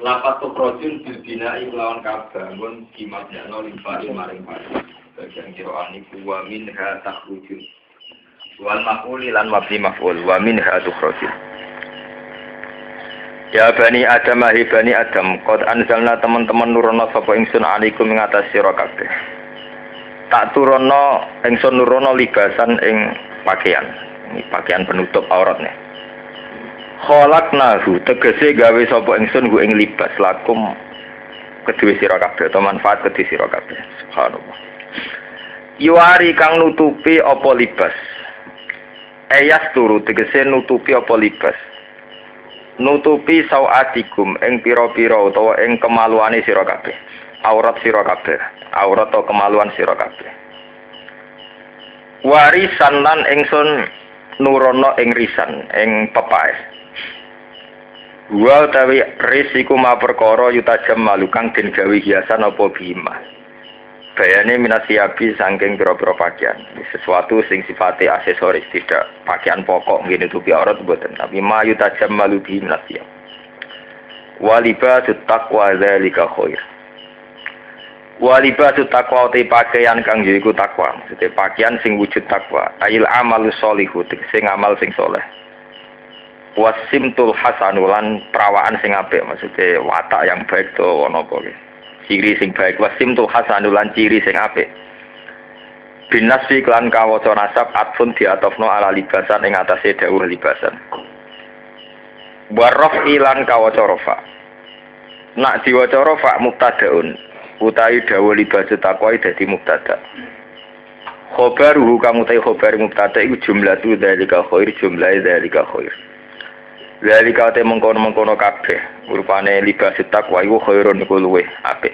Lapat tukrojun bilbina iklawan kabangun kimat jano limpari maring pari bagian kiroan iku wa minha takhrujun wal maf'uli lan mabni maf'ul wa minha tukhrojun. Ya bani Adam ahi bani Adam qad anzalna teman-teman nurono sapa ingsun alaikum ing atas sira kabeh. Tak turono ingsun nurono libasan ing pakaian. Ini pakaian penutup auratnya. Khalaqnahu tegese gawe sapa ingsun ku ing libas lakum kedue sira kabeh atau manfaat kedue sira kabeh. Subhanallah. Yuari kang nutupi apa libas. Ayas turu tegese nutupi apa libas. Nutupi sawatikum ing pira-pira utawa ing kemaluane sira kabeh. Aurat sira kabeh, aurat atau kemaluan sira kabeh. Warisan lan ingsun nurono ing risan ing pepaes. Wa tawi risiku ma perkara yutajam malukang den gawe hiasan apa bima. Bayane minasiabi saking pira-pira pakaian. Sesuatu sing sifate aksesoris tidak pakaian pokok ngene tupi aurat mboten, tapi ma yutajam malubi minasiab. Wa libasut taqwa zalika khair. Wa libasut taqwa te pakaian kang yaiku takwa, maksudnya pakaian sing wujud takwa. Ail amalu sholihu sing amal sing saleh. Wasimtul hasanulan perawaan sing apik, maksudnya watak yang baik to ono apa iki. Ciri sing baik wasimtul hasanulan ciri sing apik. Binasfi klan kawaca nasab atfun diatofno ala libasan ing atase dawuh libasan. Waraf ilan kawaca rafa. Nak diwaca rafa mubtadaun utawi dawuh libasu taqwa dadi mubtada. Khobaruhu kamu ta khobar mubtada iku jumlatu dzalika khair jumlahe dzalika khair. Dari kau te mengkono kabeh, rupane libas taqwa iku khairun iku luweh apik.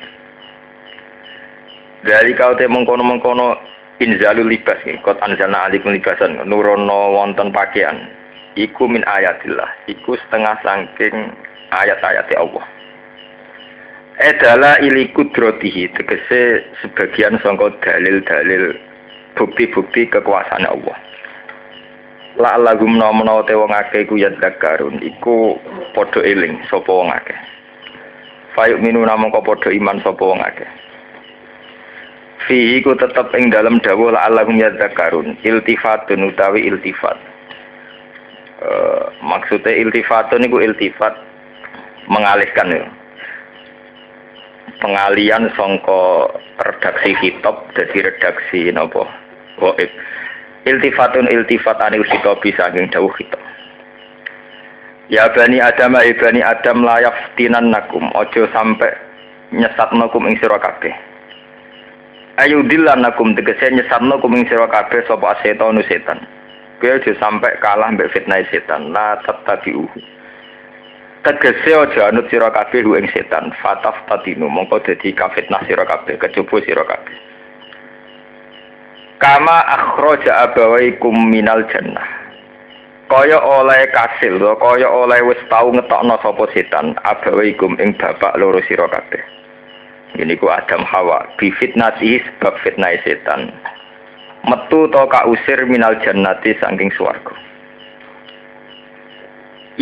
Dari kau te mengkono inzalul libas iki, qad anzalna alaikum libasan nurono wonten pakaian. Iku min ayatillah, iku setengah saking ayat-ayat Allah. Edala ili kudratihi, tegese sebagian sangka dalil-dalil bukti-bukti kekuasaan Allah. La lagum nomno te wong akeh ku ya zakarun iku padha eling sapa wong akeh. Fayuk minu namung padha iman sapa wong akeh. Fi iku tetep ing dalem dawuh la lagum ya zakarun iltifatun utawi iltifat. Maksudnya iltifatun iku iltifat mengalihkan ya. Pengalian sangka redaksi kitab dadi redaksi napa? Waib. Iltifatun iltifat anil khitabi saking dawuh khitab. Ya bani Adam bani Adam la yaftinannakum aja sampe nyesatnakum ing sira kabeh. Ayudillannakum tegese nyesatnakum ing sira kabeh sapa setan. Kowe aja sampe kalah mbek fitnah setan. La tattabi'u. Tegese aja anut sira kabeh ing setan. Fataftatinu mongko dadi kafitnah sira kabeh, kejaba sira kabeh. Kama akhraja abawaikum minal jannah. Kaya oleh kasil, kaya oleh wis tau ngetokno sapa setan abawaikum ing bapak loro sira kabeh. Ini ku Adam Hawa bi fitnati sebab fitnah setan. Metu to kausir minal jannati saking swarga.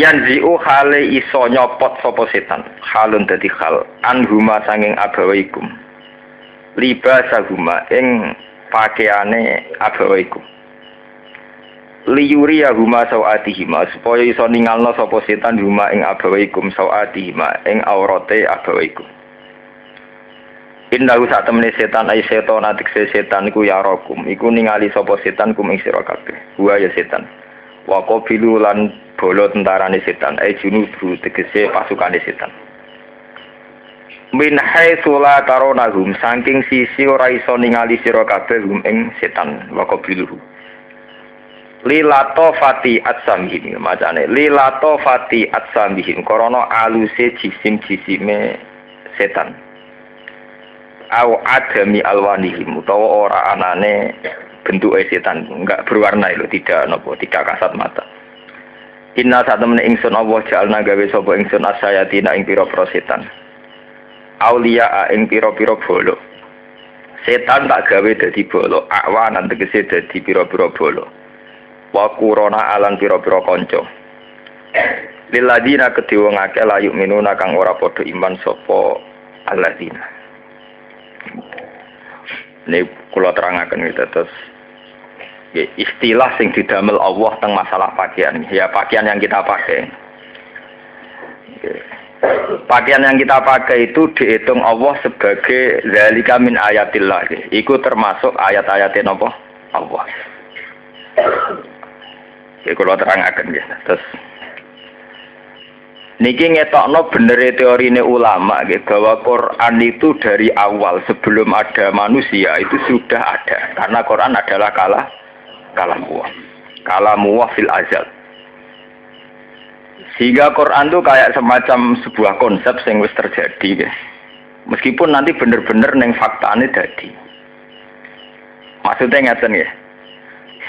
Yanzi'u hale iso nyopot sapa setan. Halun dadi hal anhuma saking abawaikum. Libasahuma ing pakaiane abawaikum liyuri huma sawatihima supaya iso ningalno sapa setan huma ing abawaikum sawatihima ing aurate abawaikum. Innahu satemene setan ai setan atikse setan iku yarakum iku ningali sapa setan kum ing sira kabeh wa ya setan wa qabilu lan bolo tentarane setan ai junudu tegese pasukane setan. Min haitsu la taronahum saking sisi ora iso ningali sira kabeh hum ing setan wa qabiluhu. Lilato fati atsamihim macane lilato fati atsamihim krana aluse jisim-jisime setan. Au adami alwanihim utawa ora anane bentuke setan, enggak berwarna lho, tidak napa, tidak kasat mata. Inna satamene ingsun Allah jalna gawe sapa ingsun asayatina ing pira-pira setan. Aulia ing pira-pira bolo. Setan tak gawe dadi bolo, akwanan tegese dadi pira-pira bolo. Wa qurana alan pira-pira kanca. Lilladzina kedhe wong akeh la yu'minuna kang ora padha iman sapa alladzina. Ini kula terangaken gitu terus istilah sing didamel Allah tentang masalah pakaian. Ya pakaian yang kita pakai. Pakaian yang kita pakai itu dihitung Allah sebagai zalika min ayatillah. Iku termasuk ayat-ayatnya apa? Allah. Ya kula terangaken nggih. Terus niki ngetokno bener teorine ulama gitu, bahwa Quran itu dari awal sebelum ada manusia itu sudah ada. Karena Quran adalah kalamullah fil azal. Sehingga Quran itu kayak semacam sebuah konsep yang wis terjadi guys. Meskipun nanti bener-bener neng faktane dadi. Maksudnya ngeten ya.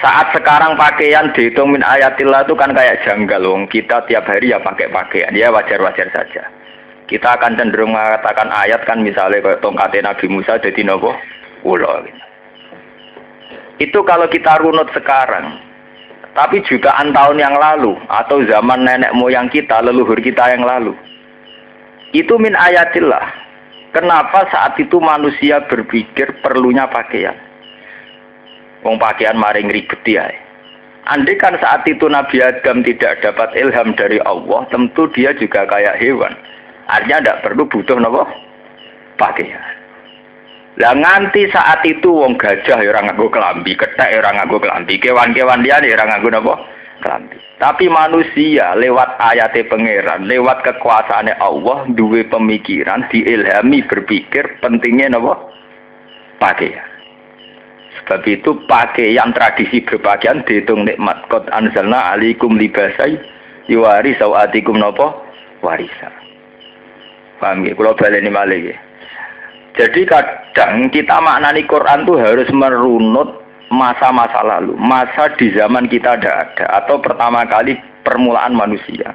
Saat sekarang pakaian dihitung min ayatillah itu kan kayak janggal wong. Kita tiap hari ya pakai pakaian. Ya wajar-wajar saja. Kita akan cenderung mengatakan ayat kan misalnya kayak tongkatnya Nabi Musa jadi nopo ula gitu. Itu kalau kita runut sekarang. Tapi jutaan tahun yang lalu atau zaman nenek moyang kita, leluhur kita yang lalu. Itu min ayatillah. Kenapa saat itu manusia berpikir perlunya pakaian? Wong pakaian maring ribet ya. Andai kan saat itu Nabi Adam tidak dapat ilham dari Allah, tentu dia juga kayak hewan. Artinya tidak perlu butuh nopo pakaian. Lah nganti saat itu wong gajah ya ora nganggo kelambi, kethek ya ora nganggo kelambi, kewan-kewan liyane ya ora nganggo napa? Kelambi. Tapi manusia lewat ayate pangeran, lewat kekuasaane Allah duwe pemikiran, diilhami berpikir pentingnya napa? Pakaian. Sebab itu pakaian tradisi berpakaian dihitung nikmat. Qad anzalna alaikum libasai yuwari sawatikum napa? Warisa. Paham nggih? Kula baleni malih nggih. Jadi kadang kita maknani Quran itu harus merunut masa-masa lalu. Masa di zaman kita ada atau pertama kali permulaan manusia.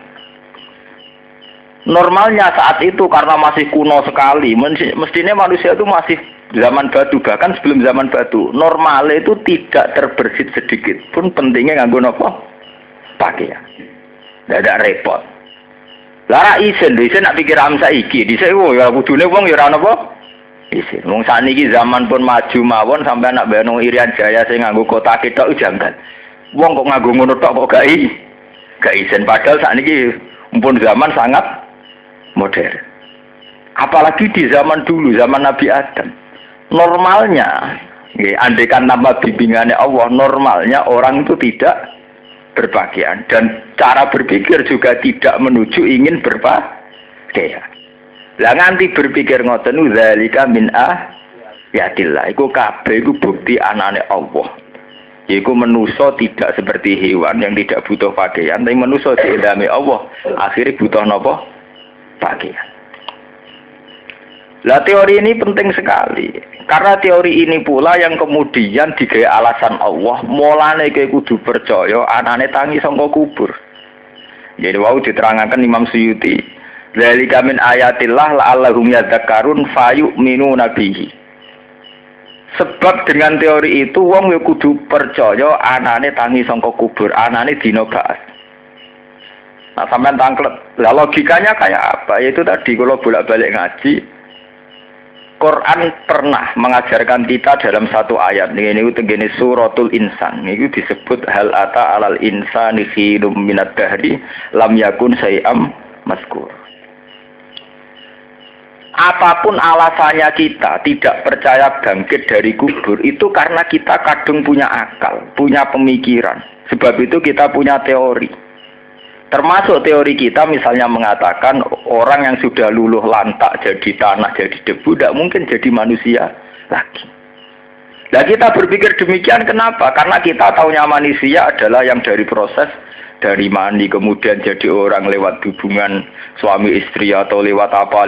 Normalnya saat itu karena masih kuno sekali. Mestinya manusia itu masih zaman batu. Bahkan sebelum zaman batu. Normalnya itu tidak terbersit sedikit pun pentingnya nganggo napa? Pakaian. Tidak ada repot. Lara isen nak pikir am saiki. Dhisik ya kudune wong ya ora napa? Isin. Wong saniki zaman pun maju mawon sampai anak bayang Irian Jaya sing nganggo kotak ketok jangan. Wong kok nganggo ngono tok kok gak isin padahal saniki mumpun zaman sangat modern. Apalagi di zaman dulu, zaman Nabi Adam. Normalnya, nggih, andaikan nama bimbingannya Allah, normalnya orang itu tidak berpakaian dan cara berpikir juga tidak menuju ingin berpakaian. Lah nganti berpikir ngoten zalika min ayatillah iku kabeh iku bukti anane Allah. Iku manusa tidak seperti hewan yang tidak butuh pakaian, tapi manusa diilhami Allah akhirnya butuh napa? Pakaian. Lah teori ini penting sekali. Karena teori ini pula yang kemudian digawe alasan Allah, mulane kowe kudu percaya anane tangi saka kubur. Jadi wau diterangkan Imam Suyuti. Zalika min ayatillah la'allahum yadhakkarun fayu'minuna bihi. Sebab dengan teori itu wong ya kudu percaya anane tangi saka kubur, anane dina ba'ats. Nah sampean tangklet. Lah logikanya kayak apa? Yaitu tadi kalau bolak-balik ngaji Quran pernah mengajarkan kita dalam satu ayat ini tengene suratul insan. Ini disebut hal ata alal insani khilum minad dahri lam yakun syai'am mazkur. Apapun alasannya kita tidak percaya bangkit dari kubur itu karena kita kadung punya akal, punya pemikiran. Sebab itu kita punya teori. Termasuk teori kita misalnya mengatakan orang yang sudah luluh lantak jadi tanah, jadi debu tidak mungkin jadi manusia lagi. Nah kita berpikir demikian kenapa? Karena kita tahunya manusia adalah yang dari proses dari mani kemudian jadi orang lewat hubungan suami istri atau lewat apa.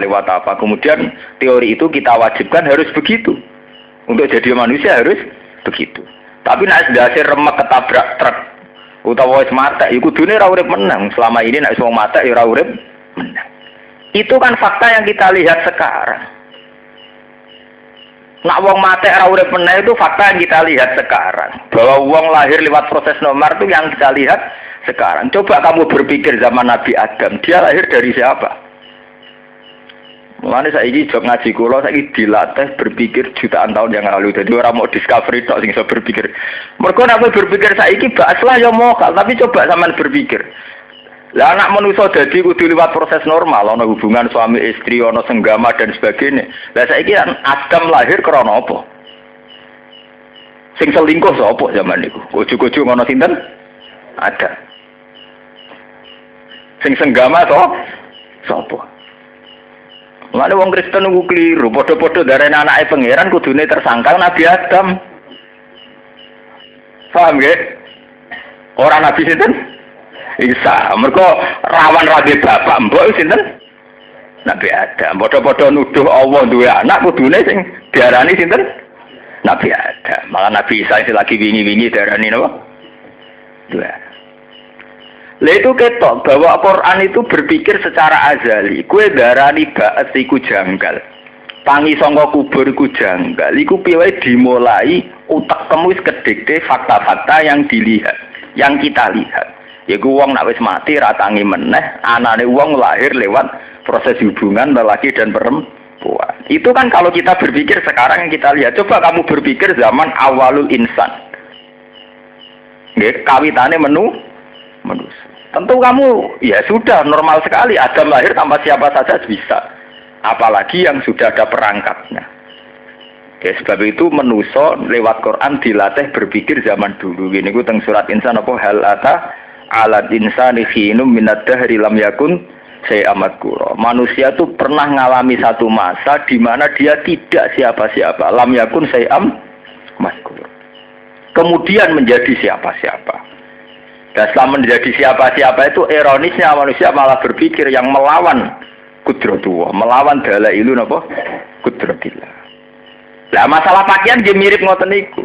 Kemudian teori itu kita wajibkan harus begitu. Untuk jadi manusia harus begitu. Tapi nek ndase remek ketabrak truk utawa wis mati, iku kudune ora urip menang. Selama ini nek wong mati ya ora urip menang. Itu kan fakta yang kita lihat sekarang. Nak wong mati ora urip meneh itu fakta yang kita lihat sekarang. Bahwa wong lahir lewat proses nomar itu yang kita lihat sekarang. Coba kamu berpikir zaman Nabi Adam, dia lahir dari siapa? Mulane saiki jog ngaji kula saiki dilatih berpikir jutaan tahun yang lalu. Jadi orang mau discovery tok sing iso berpikir. Mergo nek berpikir saiki bakaslah ya mokal, tapi coba sampean berpikir. Lah anak manusia dadi kudu liwat proses normal, ana hubungan suami istri, ana senggama dan sebagainya. Lah saiki Adam lahir krana apa? Sing selingkuh sapa zaman niku? Ujug-ujug ana sinten? Ada. Sing senggama to sapa? Mulane wong Kristen niku kliru, padha-padha darane anake pangeran kudune tersangka Nabi Adam. Paham nggih? Ora Nabi sinten? Isa, mereka rawan rabi bapak mbok sinten? Nabi Adam. Padha-padha nuduh Allah duwe anak kudune sing diarani sinten? Nabi Adam. Malah Nabi Isa sing lagi wingi-wingi diarani napa? Duwe. Lha itu ketok bahwa Quran itu berpikir secara azali. Kue darani ba'ats iku janggal. Tangi sangka kubur iku janggal. Iku piye dimulai utek temu wis kedhekte fakta-fakta yang dilihat, yang kita lihat. Yaiku wong nak wis mati ratangi meneh, anane wong lahir lewat proses hubungan lelaki dan perempuan. Itu kan kalau kita berpikir sekarang yang kita lihat. Coba kamu berpikir zaman awalul insan. Nggih, kawitane manusia. Tentu kamu ya sudah normal sekali Adam lahir tanpa siapa saja bisa. Apalagi yang sudah ada perangkatnya. Ya, sebab itu manusia lewat Quran dilatih berpikir zaman dulu. Gini ku teng surat Insan apa hal ata alat insani khinum minad dahri lam yakun syai'am madhkura. Manusia itu pernah mengalami satu masa di mana dia tidak siapa-siapa, lam yakun syai'am madhkura. Kemudian menjadi siapa-siapa. Dan setelah menjadi siapa-siapa itu ironisnya manusia malah berpikir yang melawan kudratullah, melawan dalailun apa? Kudratillah. Lah masalah pakaian dia mirip ngoten niku.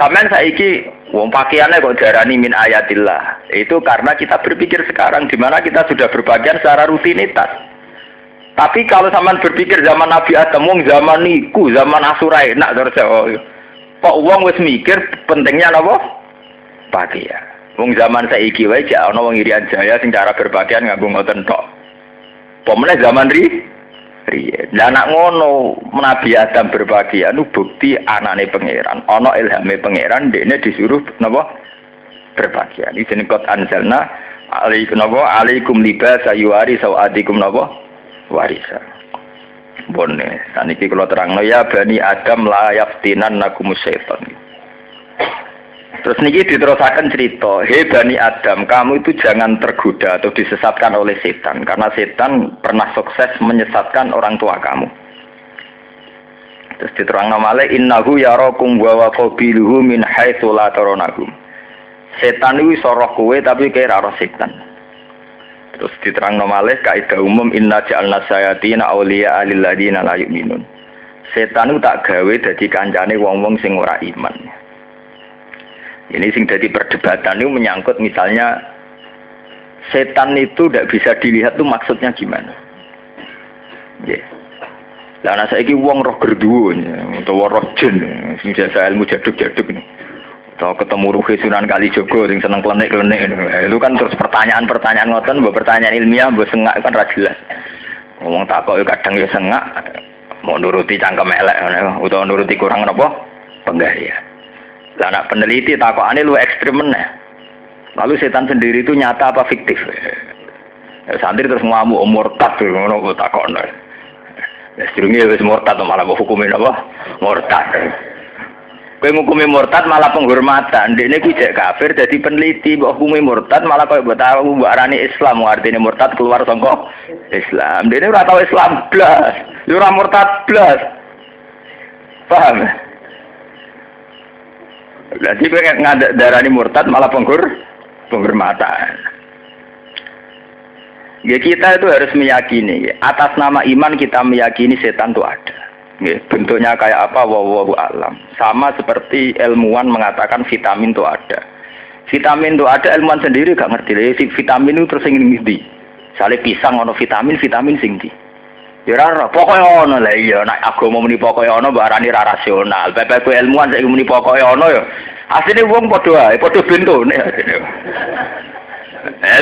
Sampeyan saiki wong pakaiannya kok darani min ayatillah. Itu karena kita berpikir sekarang di mana kita sudah berpakaian secara rutinitas. Tapi kalau sampean berpikir zaman Nabi Adam, wong zaman niku, zaman Asura enak terus kok wong wis mikir pentingnya napa? Pakaian. Wong zaman saiki wae jek ana wong Irian Jaya sing cara berpakaian nganggo ngoten tok. Pomene zaman riyen. Lah anak ngono Nabi Adam berpakaian bukti anane pangeran, ana ilhame pangeran dekne disuruh napa berpakaian. Iki jeneng qad anzalna alaikum libasa yuari sawadikum napa warisa. Bone saniki kula terangno ya bani Adam la yaftinannakum syaitan. Terus niki diterusaken cerita, "Hei Bani Adam, kamu itu jangan tergoda atau disesatkan oleh setan karena setan pernah sukses menyesatkan orang tua kamu." Terus diterangno malih innahu yarakum wa qabiluhu min haitsu la tarawnakum. Setan itu iso roh kowe tapi kira roh setan. Terus diterangno malih kaidah umum inna ja'alna sayatina auliya lil ladina la yu'minun. Setan itu tak gawe dadi kancane wong-wong sing ora iman. Ini sing jadi perdebatan itu menyangkut misalnya setan itu tidak bisa dilihat tuh maksudnya gimana. Ya. Lah ana saiki wong roh gerduwo utawa roh jin sing jasa ilmu jaduk-jaduk nih. Atau ketemu Ruhi Sunan Kalijogo sing seneng klenik-klenik itu kan terus pertanyaan-pertanyaan ngoten, mbok pertanyaan ilmiah mbok sengak kan ra jelas. Wong takok kadang ya sengak mau nuruti cangkem elek utawa nuruti kurang napa penggaya. Lah anak peneliti takokane lu ekstrem meneh. Lalu setan sendiri itu nyata apa fiktif? Ya, santri terus ngamuk murtad ngono kok takokno. Ya sedurunge wis murtad malah mbok hukumin apa? Murtad. Kowe ngukumi murtad malah penghormatan. Dekne kuwi jek kafir dadi peneliti mbok hukumi murtad malah koyo mbok tahu mbok arani Islam artine murtad keluar saka Islam. Dekne ora tau Islam blas. Yo ora murtad blas. Paham? Jadi pengen ngadak darani murtad malah penghormatan. Ya kita itu harus meyakini atas nama iman kita meyakini setan itu ada. Ya, bentuknya kayak apa wallahu alam. Sama seperti ilmuwan mengatakan vitamin itu ada. Vitamin itu ada ilmuwan sendiri gak ngerti. Vitamin itu terus ingin ngerti. Misalnya pisang ono vitamin sing ndi. Ya ora pokoke ono lah iya nek agama muni pokoke ono mbok arani ra rasional. Bapak ilmuwan saiki muni pokoke ono ya. Asline wong padha ae, padha bentone.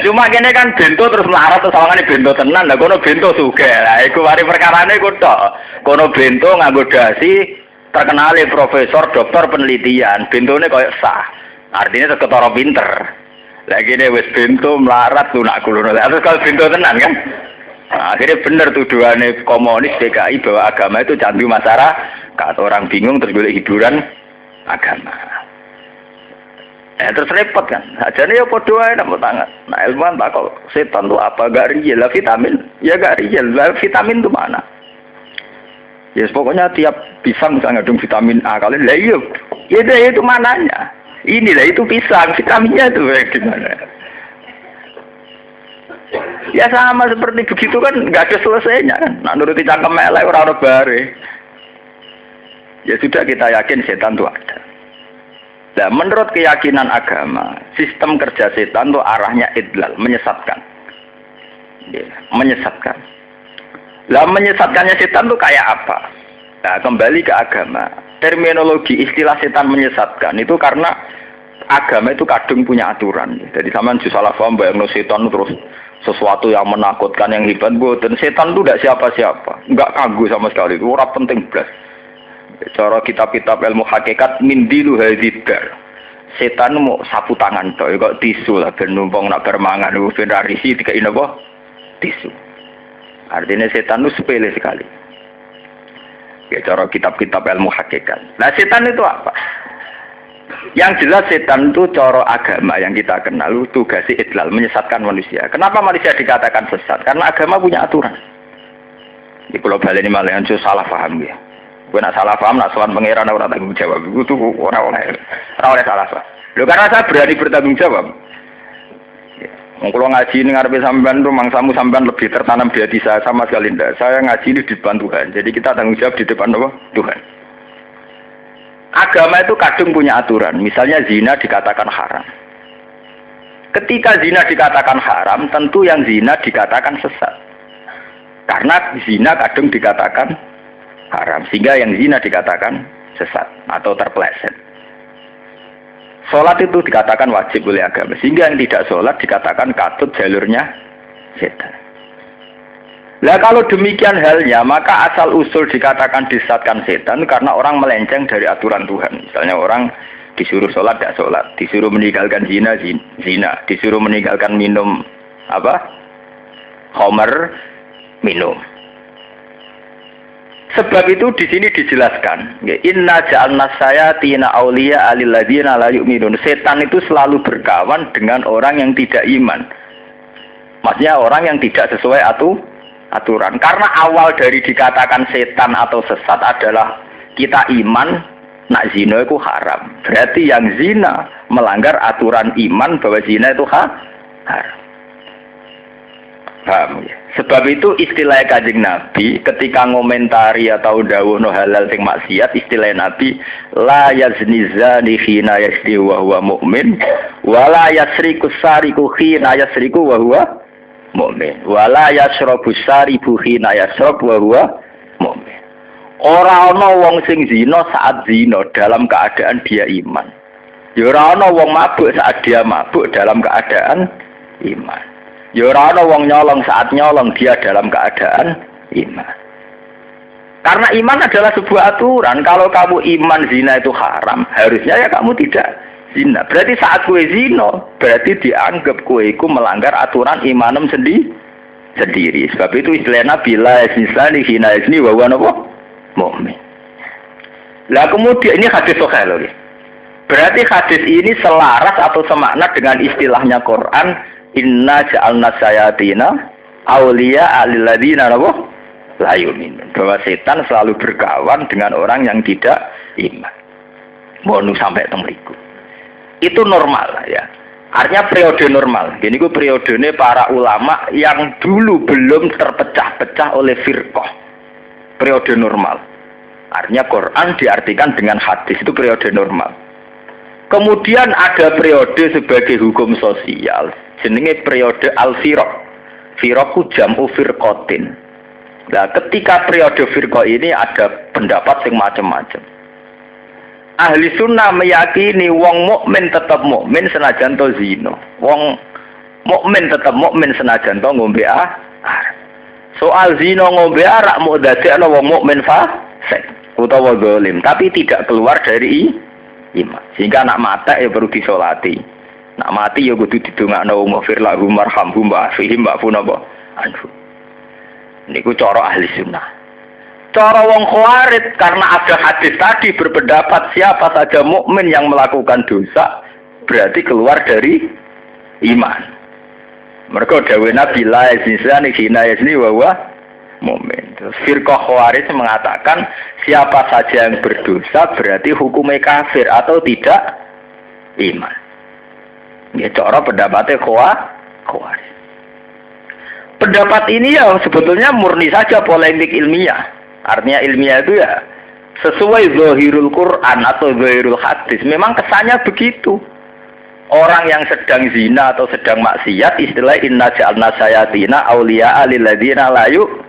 Cuma kene kan bento terus melarat terus sawangane bento tenan. Lah kono bento sugih. Lah iku mari perkarane iku tok. Kono bento nganggo dasi terkenal profesor, dokter penelitian. Bentone koyo sah. Artinya terus ketara pinter. Lah kene wis bento melarat lunak kulono. Terus kalau bento tenan kan. Nah, akhirnya benar tuduhannya komunis DKI bahwa agama itu candu masyarakat. Orang bingung terus golek hiburan agama. Terus repot kan. Ajane ya padha ae nang tangan. Nah, ilmuwan tak kok setan itu apa gak real lah vitamin. Ya gak real. Lah vitamin itu mana? Ya yes, pokoknya tiap pisang misalnya ngandung vitamin A kalian lah iya. Ya itu mananya. Inilah itu pisang vitaminnya itu gimana? Ya sama seperti begitu kan nggak ada selesainya kan. Nah, nuruti cangkem elek ora ono bare. Ya sudah kita yakin setan itu ada. Nah, menurut keyakinan agama, sistem kerja setan itu arahnya idlal, menyesatkan. Ya, menyesatkan. Lah menyesatkannya setan itu kayak apa? Nah, kembali ke agama. Terminologi istilah setan menyesatkan itu karena agama itu kadung punya aturan. Jadi sampean salah paham bayangno setan terus sesuatu yang menakutkan yang hebat dan setan itu tidak siapa-siapa, enggak kagum sama sekali, itu orang penting belas. Cara kitab-kitab ilmu hakikat mindilu hadidar. Setan mau sapu tangan toh, kok tisu lah ben numpang nak bermangan lu federasi tiga ini apa? Tisu. Artinya setan itu sepele sekali. Ya cara kitab-kitab ilmu hakikat. Nah setan itu apa? Yang jelas setan itu cara agama yang kita kenal tugasnya idlal, menyesatkan manusia. Kenapa manusia dikatakan sesat? Karena agama punya aturan. Di Pulau Bali ini malah yang salah paham ya. Gue nak salah paham, nak soal pangeran orang tanggung jawab. Itu orang oleh salah paham. Loh karena saya berani bertanggung jawab. Kalau ngaji ini ngarepe sampean tuh mangsamu sampean lebih tertanam di hati saya sama sekali ndak. Saya ngaji ini di depan Tuhan. Jadi kita tanggung jawab di depan apa? Tuhan. Agama itu kadung punya aturan. Misalnya zina dikatakan haram. Ketika zina dikatakan haram, tentu yang zina dikatakan sesat. Karena zina kadung dikatakan haram. Sehingga yang zina dikatakan sesat atau terpeleset. Sholat itu dikatakan wajib oleh agama. Sehingga yang tidak sholat dikatakan katut jalurnya setan. Lah kalau demikian halnya, maka asal usul dikatakan disesatkan setan karena orang melenceng dari aturan Tuhan. Misalnya orang disuruh sholat tidak sholat, disuruh meninggalkan zina zina, disuruh meninggalkan minum apa? Khamr minum. Sebab itu di sini dijelaskan, inna ja'alna sayatina auliya alil ladzina la yu'minun. Setan itu selalu berkawan dengan orang yang tidak iman. Maksudnya orang yang tidak sesuai aturan. Karena awal dari dikatakan setan atau sesat adalah kita iman nak zina itu haram. Berarti yang zina melanggar aturan iman bahwa zina itu haram. Paham ya? Sebab itu istilah Kanjeng Nabi ketika ngomentari atau dawuhno halal sing maksiat, istilah Nabi la yazni zani hina yasri wa huwa mu'min wa la yasriku sariku hina yasriku wa huwa mu'min wala yasrabu saribu hina yasrab wa huwa mu'min. Ora ana wong sing zina saat zina dalam keadaan dia iman. Ya ora ana wong mabuk saat dia mabuk dalam keadaan iman. Ya ora ana wong nyolong saat nyolong dia dalam keadaan iman. Karena iman adalah sebuah aturan. Kalau kamu iman zina itu haram, harusnya ya kamu tidak zina. Berarti saat kue zina, berarti dianggap kue itu melanggar aturan imanem sendiri. Sebab itu istilah Nabi la yazni hina yazni wa huwa mu'min. Lah kemudian ini hadis sahih loh. Berarti hadis ini selaras atau semakna dengan istilahnya Quran, inna ja'alna sayatina auliya alil ladzina la yu'minun. Bahwa setan selalu berkawan dengan orang yang tidak iman. Mohon sampai temriku. Itu normal ya. Artinya periode normal. Ini ku periodenya para ulama yang dulu belum terpecah-pecah oleh firqah. Periode normal. Artinya Quran diartikan dengan hadis, itu periode normal. Kemudian ada periode sebagai hukum sosial, jenenge periode al-firaq. Firaq ku jam'u firqatin. Nah, ketika periode firqah ini ada pendapat yang macam-macam. Ahli sunnah meyakini wong mukmin tetap mukmin senajan to zina. Wong mukmin tetap mukmin senajan to ngombe arak. Soal zina ngombe arak mau dadekno wong mukmin fasik utawa zalim, tapi tidak keluar dari iman. Sehingga nak mati ya perlu disolati. Nak mati ya kudu didongakno maghfir lahum warhamhum wa fihim ma'fun apa anhu. Niku cara ahli sunnah. Cara wong khawarij karena ada hadis tadi berpendapat siapa saja mukmin yang melakukan dosa berarti keluar dari iman. Mereka dawuh Nabi la yazni hina yazni wa huwa mukmin. Terus firqah khawarij mengatakan siapa saja yang berdosa berarti hukumnya kafir atau tidak iman. Ya cara pendapatnya khawarij. Pendapat ini ya sebetulnya murni saja polemik ilmiah. Artinya ilmiah itu ya sesuai zahirul Quran atau zahirul hadis. Memang kesannya begitu. Orang yang sedang zina atau sedang maksiat istilah inna ja'alna sayatina awliya'a lil ladzina la yu'minun.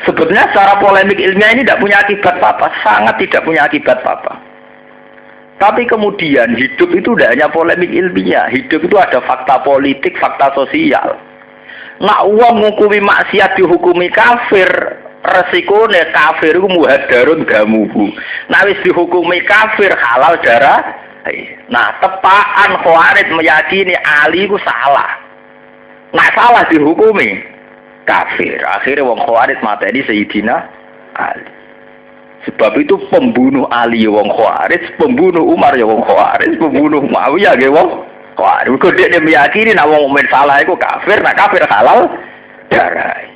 Sebetulnya secara polemik ilmiah ini tidak punya akibat apa-apa, sangat tidak punya akibat apa-apa. Tapi kemudian hidup itu tidak hanya polemik ilmiah, hidup itu ada fakta politik, fakta sosial. Nak uang menghukumi maksiat dihukumi kafir, resikonya kafir itu muhadarun gamuhu. Nah wis dihukumi kafir halal darah. Nah tepaan khawarij meyakini Ali itu salah. Nah salah dihukumi kafir. Akhirnya wong khawarij mateni Sayyidina Ali. Sebab itu pembunuh Ali wong khawarij, pembunuh Umar ya wong khawarij, pembunuh Muawiyah ya wong khawarij. Kok dia meyakini nak wong mukmin salah iku kafir, nak kafir halal darah.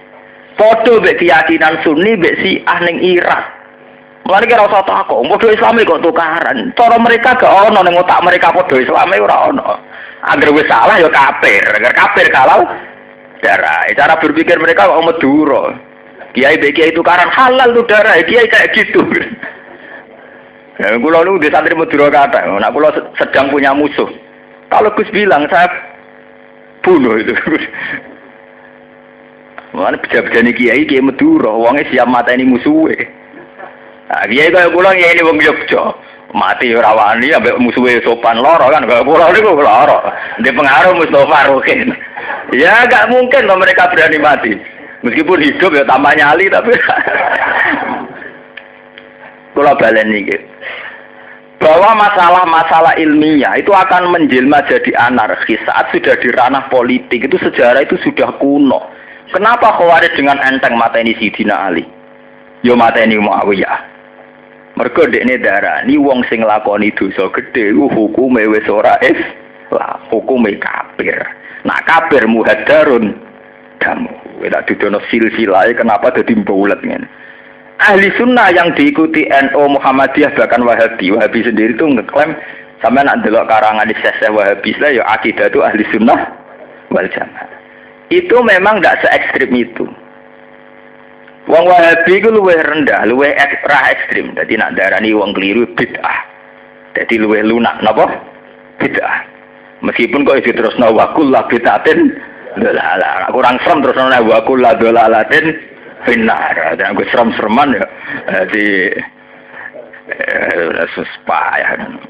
Foto mbek keyakinan Sunni mbek Syiah ning Irak. Mulane kira usah takok, padha Islame kok tukaran. Cara mereka gak ono ning otak mereka padha Islame ora ono. Angger wis salah ya kafir, agar kafir halal darah. Cara berpikir mereka kok Madura. Kiai kiai tukaran halal tuh darah, kiai kayak gitu. Ya kula lu di santri Madura kata, nak kula sedang punya musuh. Kalau Gus bilang saya bunuh itu. Mana pejabat kiai kiai Madura, uangnya siap mateni musuhe. Nah, kiai kaya kula kiai ini wong Yogya, mati ora wani ambek musuhe sopan loro kan, kaya kula niku loro. Ndek pengaruh Mustofa Rukin. Ya gak mungkin loh mereka berani mati. Meskipun hidup ya tambah nyali tapi kula baleni iki. Bahwa masalah-masalah ilmiah itu akan menjelma jadi anarkis saat sudah di ranah politik. Itu sejarah itu sudah kuno. Kenapa Khawarij dengan enteng mateni Sidina Ali? Yo mateni Muawiyah. Mergo dekne darani wong sing nglakoni dosa gedhe hukume wis ora lah hukume kafir. Nak kafir muhadarun kamu. Tak didono silsilahe kenapa dadi mbulet ngene. Ahli sunnah yang diikuti NU Muhammadiyah bahkan Wahabi sendiri itu ngeklaim sampai nak delok karangan di Syekh Wahabi lah ya akidah itu ahli sunnah wal jamaah. Itu memang tidak se-ekstrim itu. Wong Wahabi itu luwih rendah, luwih ekstrim. Jadi nak darani wong keliru bid'ah. Jadi luwih lunak napa? Bid'ah. Meskipun kok itu terus nawakul lah bid'atin dolalah. Kurang serem terus nawakul lah dolalatin benar. Dan aku serem-sereman ya. Jadi susah.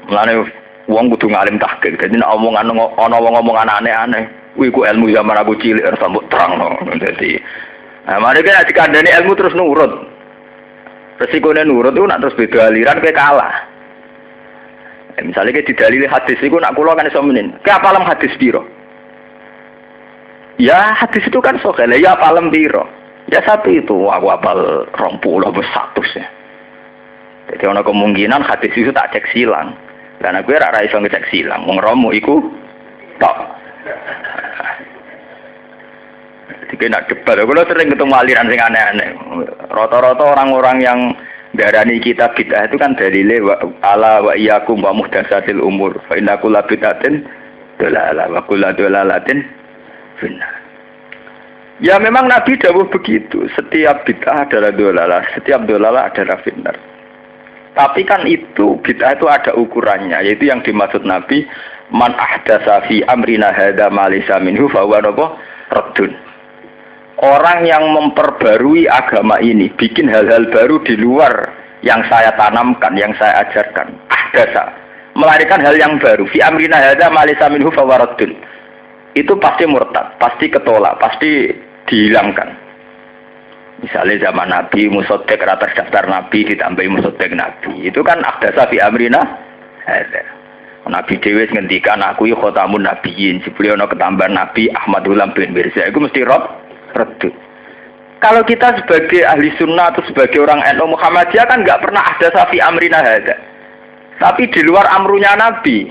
Mulane wong kudu ngalim tahqiq. Jadi nek omongan ana wong omongan aneh-aneh, kuwi ku ilmu zaman aku cilik sambut terangno. Dadi mari kan dikandani ilmu terus nurut. Resikone nurut itu nak terus beda aliran kowe kalah. Misalnya kayak didalili hadis itu nak kula kan iso menen. Ki apalem hadis piro? Ya hadis itu kan sokele ya apalem piro? Ya satu itu aku apal 20 wis 100 ya. Jadi ana kemungkinan hadis itu tak cek silang. Karena gue ora iso ngecek silang. Wong romo iku tok. Jadi nak debat, kalau sering ketemu aliran sing aneh-aneh. Rata-rata orang-orang yang darani kita bid'ah itu kan dalile ala wa iyyakum wa muhdatsatil umur. Fa inna kulla bid'atin dalalah wa kullu dalalatin finnar. Ya memang Nabi dawuh begitu. Setiap bid'ah adalah dalalah, setiap dalalah adalah finnar. Tapi kan itu bid'ah itu ada ukurannya, yaitu yang dimaksud Nabi man ahdatsa fi amrina hadza ma laysa minhu fa huwa raddun. orang yang memperbarui agama ini, bikin hal-hal baru di luar yang saya tanamkan, yang saya ajarkan, ahdasa, melahirkan hal yang baru, fi amrina hadza ma laysa minhu fawaradun. Itu pasti murtad, pasti ketolak, pasti dihilangkan. Misalnya zaman Nabi, musoddek rata daftar Nabi, ditambahi musoddek Nabi. Itu kan ahdasa fi amrina hadza. Nabi Dewi ngendikan aku ya khotamun nabiyyin, sebelum ono ketambahan Nabi Ahmadul bin Mirza, itu mesti redu. Kalau kita sebagai ahli sunnah atau sebagai orang NU Muhammadiyah kan nggak pernah ada safi amrina hadza. Tapi di luar amrunya Nabi,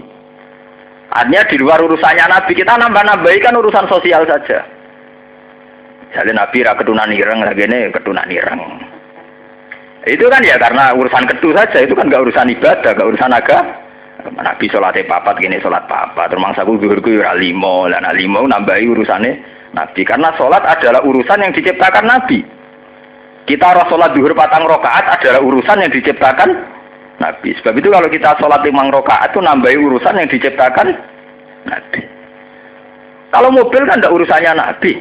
artinya di luar urusannya Nabi, kita nambah-nambahi kan urusan sosial saja. Misalnya Nabi ra ketunan ireng, lagi ini ketunan ireng. Itu kan ya karena urusan ketu saja, itu kan nggak urusan ibadah, nggak urusan agama. Nabi sholatnya papat, gini sholat papat. Terus aku zuhurku ya limo, dan limo nambahi urusannya Nabi. Karena sholat adalah urusan yang diciptakan Nabi. Kita harus sholat zuhur 4 rakaat adalah urusan yang diciptakan Nabi. Sebab itu kalau kita sholat 5 rakaat itu nambahi urusan yang diciptakan Nabi. Kalau mobil kan tidak urusannya Nabi.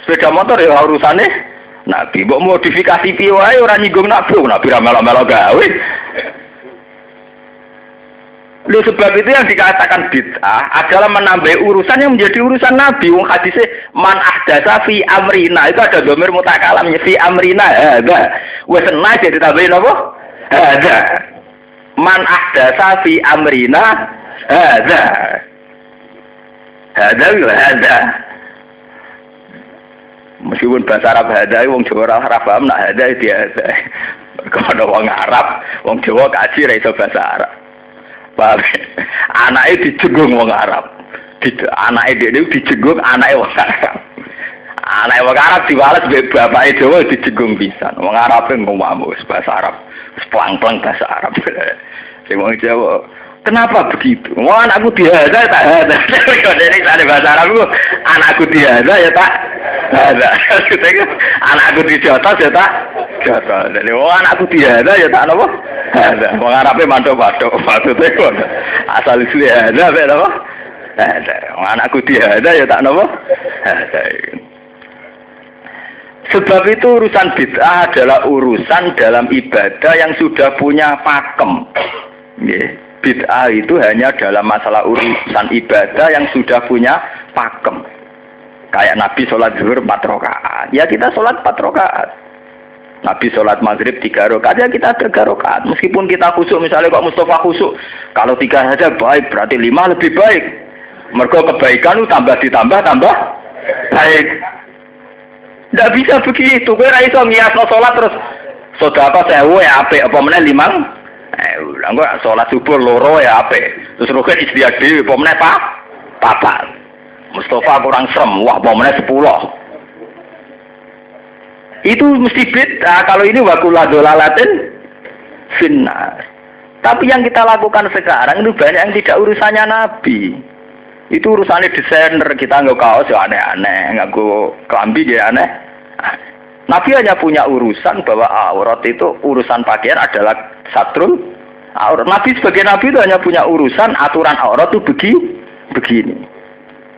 Sepeda motor ya urusannya Nabi. Mbok modifikasi piye wae ora nyinggung Nabi. Nabi ra melo-melo gawe. Lu sebab itu yang dikatakan bid'ah adalah menambah urusan yang menjadi urusan Nabi. Wong hadisnya man ahdatsa fi amrina, itu ada dhamir mutakalam fi amrina hadza. Wes enak jadi ditambahin apa? Hadza. Man ahdatsa fi amrina hadza. Hadza. Meskipun bahasa Arab hadza wong Jawa ora paham nak hadza dia. Kalau wong Arab, wong Jawa kaji ra iso bahasa Arab. Paham? Anaknya dijenggung wong Arab. Anaknya dia dijenggung anaknya wong Arab. Anaknya wong Arab diwales bapaknya Jawa dijenggung pisan. Wong Arab ngomong bahasa Arab, pelang-pelang bahasa Arab. Sing wong Jawa, kenapa begitu? Wong anakku diada tak ada. Jadi ada bahasa Arab, anakku diada ya tak ada. Anakku dijotos ya tak jotos. Jadi wong anakku diada ya tak apa? Ada. Wong Arabe mantuk-mantuk maksudnya kok. Asal isli ada apa? Ada. Wong anakku diada ya tak napa? Ada. Sebab itu urusan bid'ah adalah urusan dalam ibadah yang sudah punya pakem. Nggih. Bid'ah itu hanya dalam masalah urusan ibadah yang sudah punya pakem. Kayak Nabi sholat zuhur 4 rakaat. Ya kita sholat 4 rakaat. Nabi sholat maghrib 3 rakaat, ya kita 3 rakaat. Meskipun kita khusyuk, misalnya kok Mustafa khusyuk, kalau 3 saja baik, berarti 5 lebih baik. Mergo kebaikan itu tambah baik. Tidak bisa begitu. Kowe ra iso ngiasno sholat terus sedekah 1000 ya apik, apa meneh 5. Lah kok sholat subuh 2 ya apik. Terus rukun istiak dhewe apa meneh papat. Mustafa kurang serem, wah apa meneh 10. Itu mesti bid'ah. Kalau ini wakulah dolalatin finnar. Tapi yang kita lakukan sekarang itu banyak yang tidak urusannya Nabi. Itu urusannya desainer, kita nggak kaos ya aneh-aneh, nggak kelambi ya aneh. Nabi hanya punya urusan bahwa aurat itu urusan pakaian adalah satrul aurat. Nabi sebagai Nabi itu hanya punya urusan aturan aurat itu begini.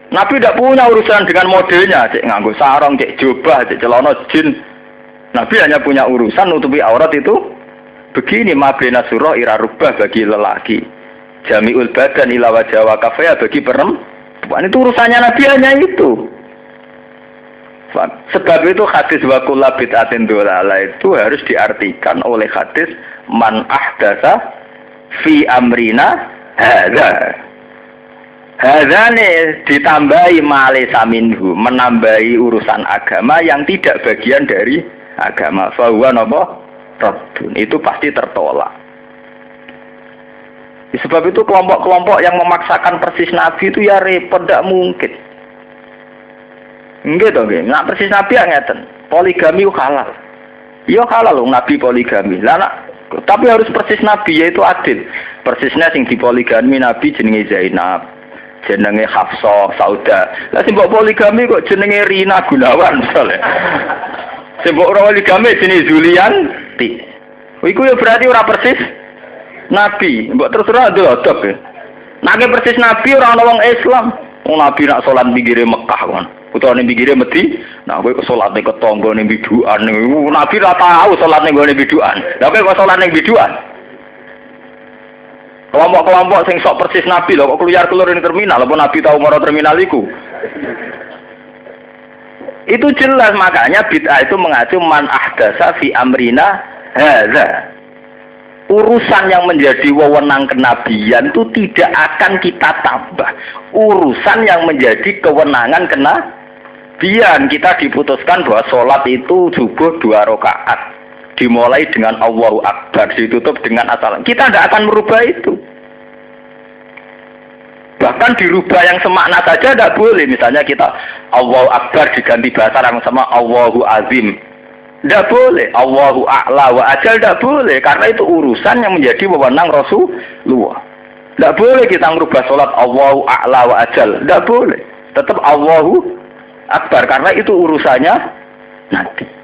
Nabi tidak punya urusan dengan modelnya, cek nganggo sarung, cek jubah, cek celana jin. Nabi hanya punya urusan nutupi aurat itu begini, mabena surah ira rubah bagi lelaki, jami'ul badan ila wajah wa kafaya bagi perempuan. Itu urusannya Nabi hanya itu. Sebab itu hadis wa kullu bid'atin dhalalah itu harus diartikan oleh hadis man ahdatsa fi amrina hadza. Hadza nih ditambahi malesa minhu, menambahi urusan agama yang tidak bagian dari agama. Fahuwa napa? Raddun. Itu pasti tertolak. Sebab itu kelompok-kelompok yang memaksakan persis Nabi itu ya repot, tidak mungkin. Enggak toh, nggih. Nah persis Nabi ya ngeten. Poligami halal. Ya halal loh Nabi poligami. Lah tapi harus persis Nabi, yaitu adil. Persisnya sing dipoligami Nabi jenenge Zainab, jenenge Hafsah, Sauda. Lah sing mbok poligami kok jenenge Rina Gunawan misalnya. Sing mbok ora poligami jenenge Zulianti. Iku ya berarti ora persis Nabi. Mbok terus-terus adil-adil ya. Nek persis Nabi ora ana wong Islam. Wong Nabi nak salat pinggire Mekah kon. Utawa ning pinggire medhi, nah kowe kok salat ning ketangga ning bidukan. Nabi ora tau salat ning gone bidukan. Lah kowe kok salat ning bidukan? Kelompok-kelompok sing sok persis Nabi lho kok keluar ning terminal, apa Nabi tau maro terminal iku? Itu jelas, makanya bid'ah itu mengacu man ahdasa fi amrina hadza. Urusan yang menjadi wewenang kenabian itu tidak akan kita tambah. Urusan yang menjadi kewenangan kenabian, kita diputuskan bahwa sholat itu subuh 2 rakaat. Dimulai dengan Allahu Akbar, ditutup dengan Assalamualaikum. Kita tidak akan merubah itu. Bahkan dirubah yang semakna saja tidak boleh. Misalnya kita Allahu Akbar diganti bahasa yang sama Allahu Azim. Tidak boleh. Allahu A'la wa Ajal tidak boleh. Karena itu urusan yang menjadi wewenang Rasulullah. Tidak boleh kita merubah sholat Allahu A'la wa Ajal. Tidak boleh. Tetap Allahu Akbar. Karena itu urusannya nanti.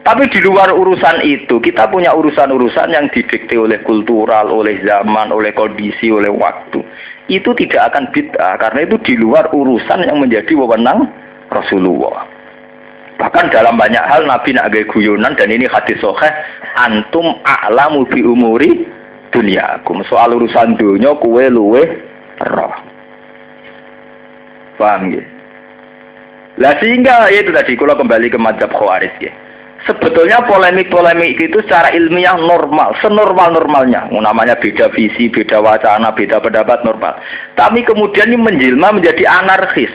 Tapi di luar urusan itu, kita punya urusan-urusan yang didikte oleh kultural, oleh zaman, oleh kondisi, oleh waktu. Itu tidak akan bid'ah. Karena itu di luar urusan yang menjadi wewenang Rasulullah. Bahkan dalam banyak hal Nabi nak gawe guyonan, dan ini hadis sahih, antum a'lamu bi umuri dunyakum. Soal urusan dunia kowe luweh roh. Paham ya? Lah sehingga itu tadi kalau kembali ke mazhab Khawarij ya. Sebetulnya polemik-polemik itu secara ilmiah normal, senormal-normalnya. Namanya beda visi, beda wacana, beda pendapat normal. Tapi kemudian ini menjelma menjadi anarkis.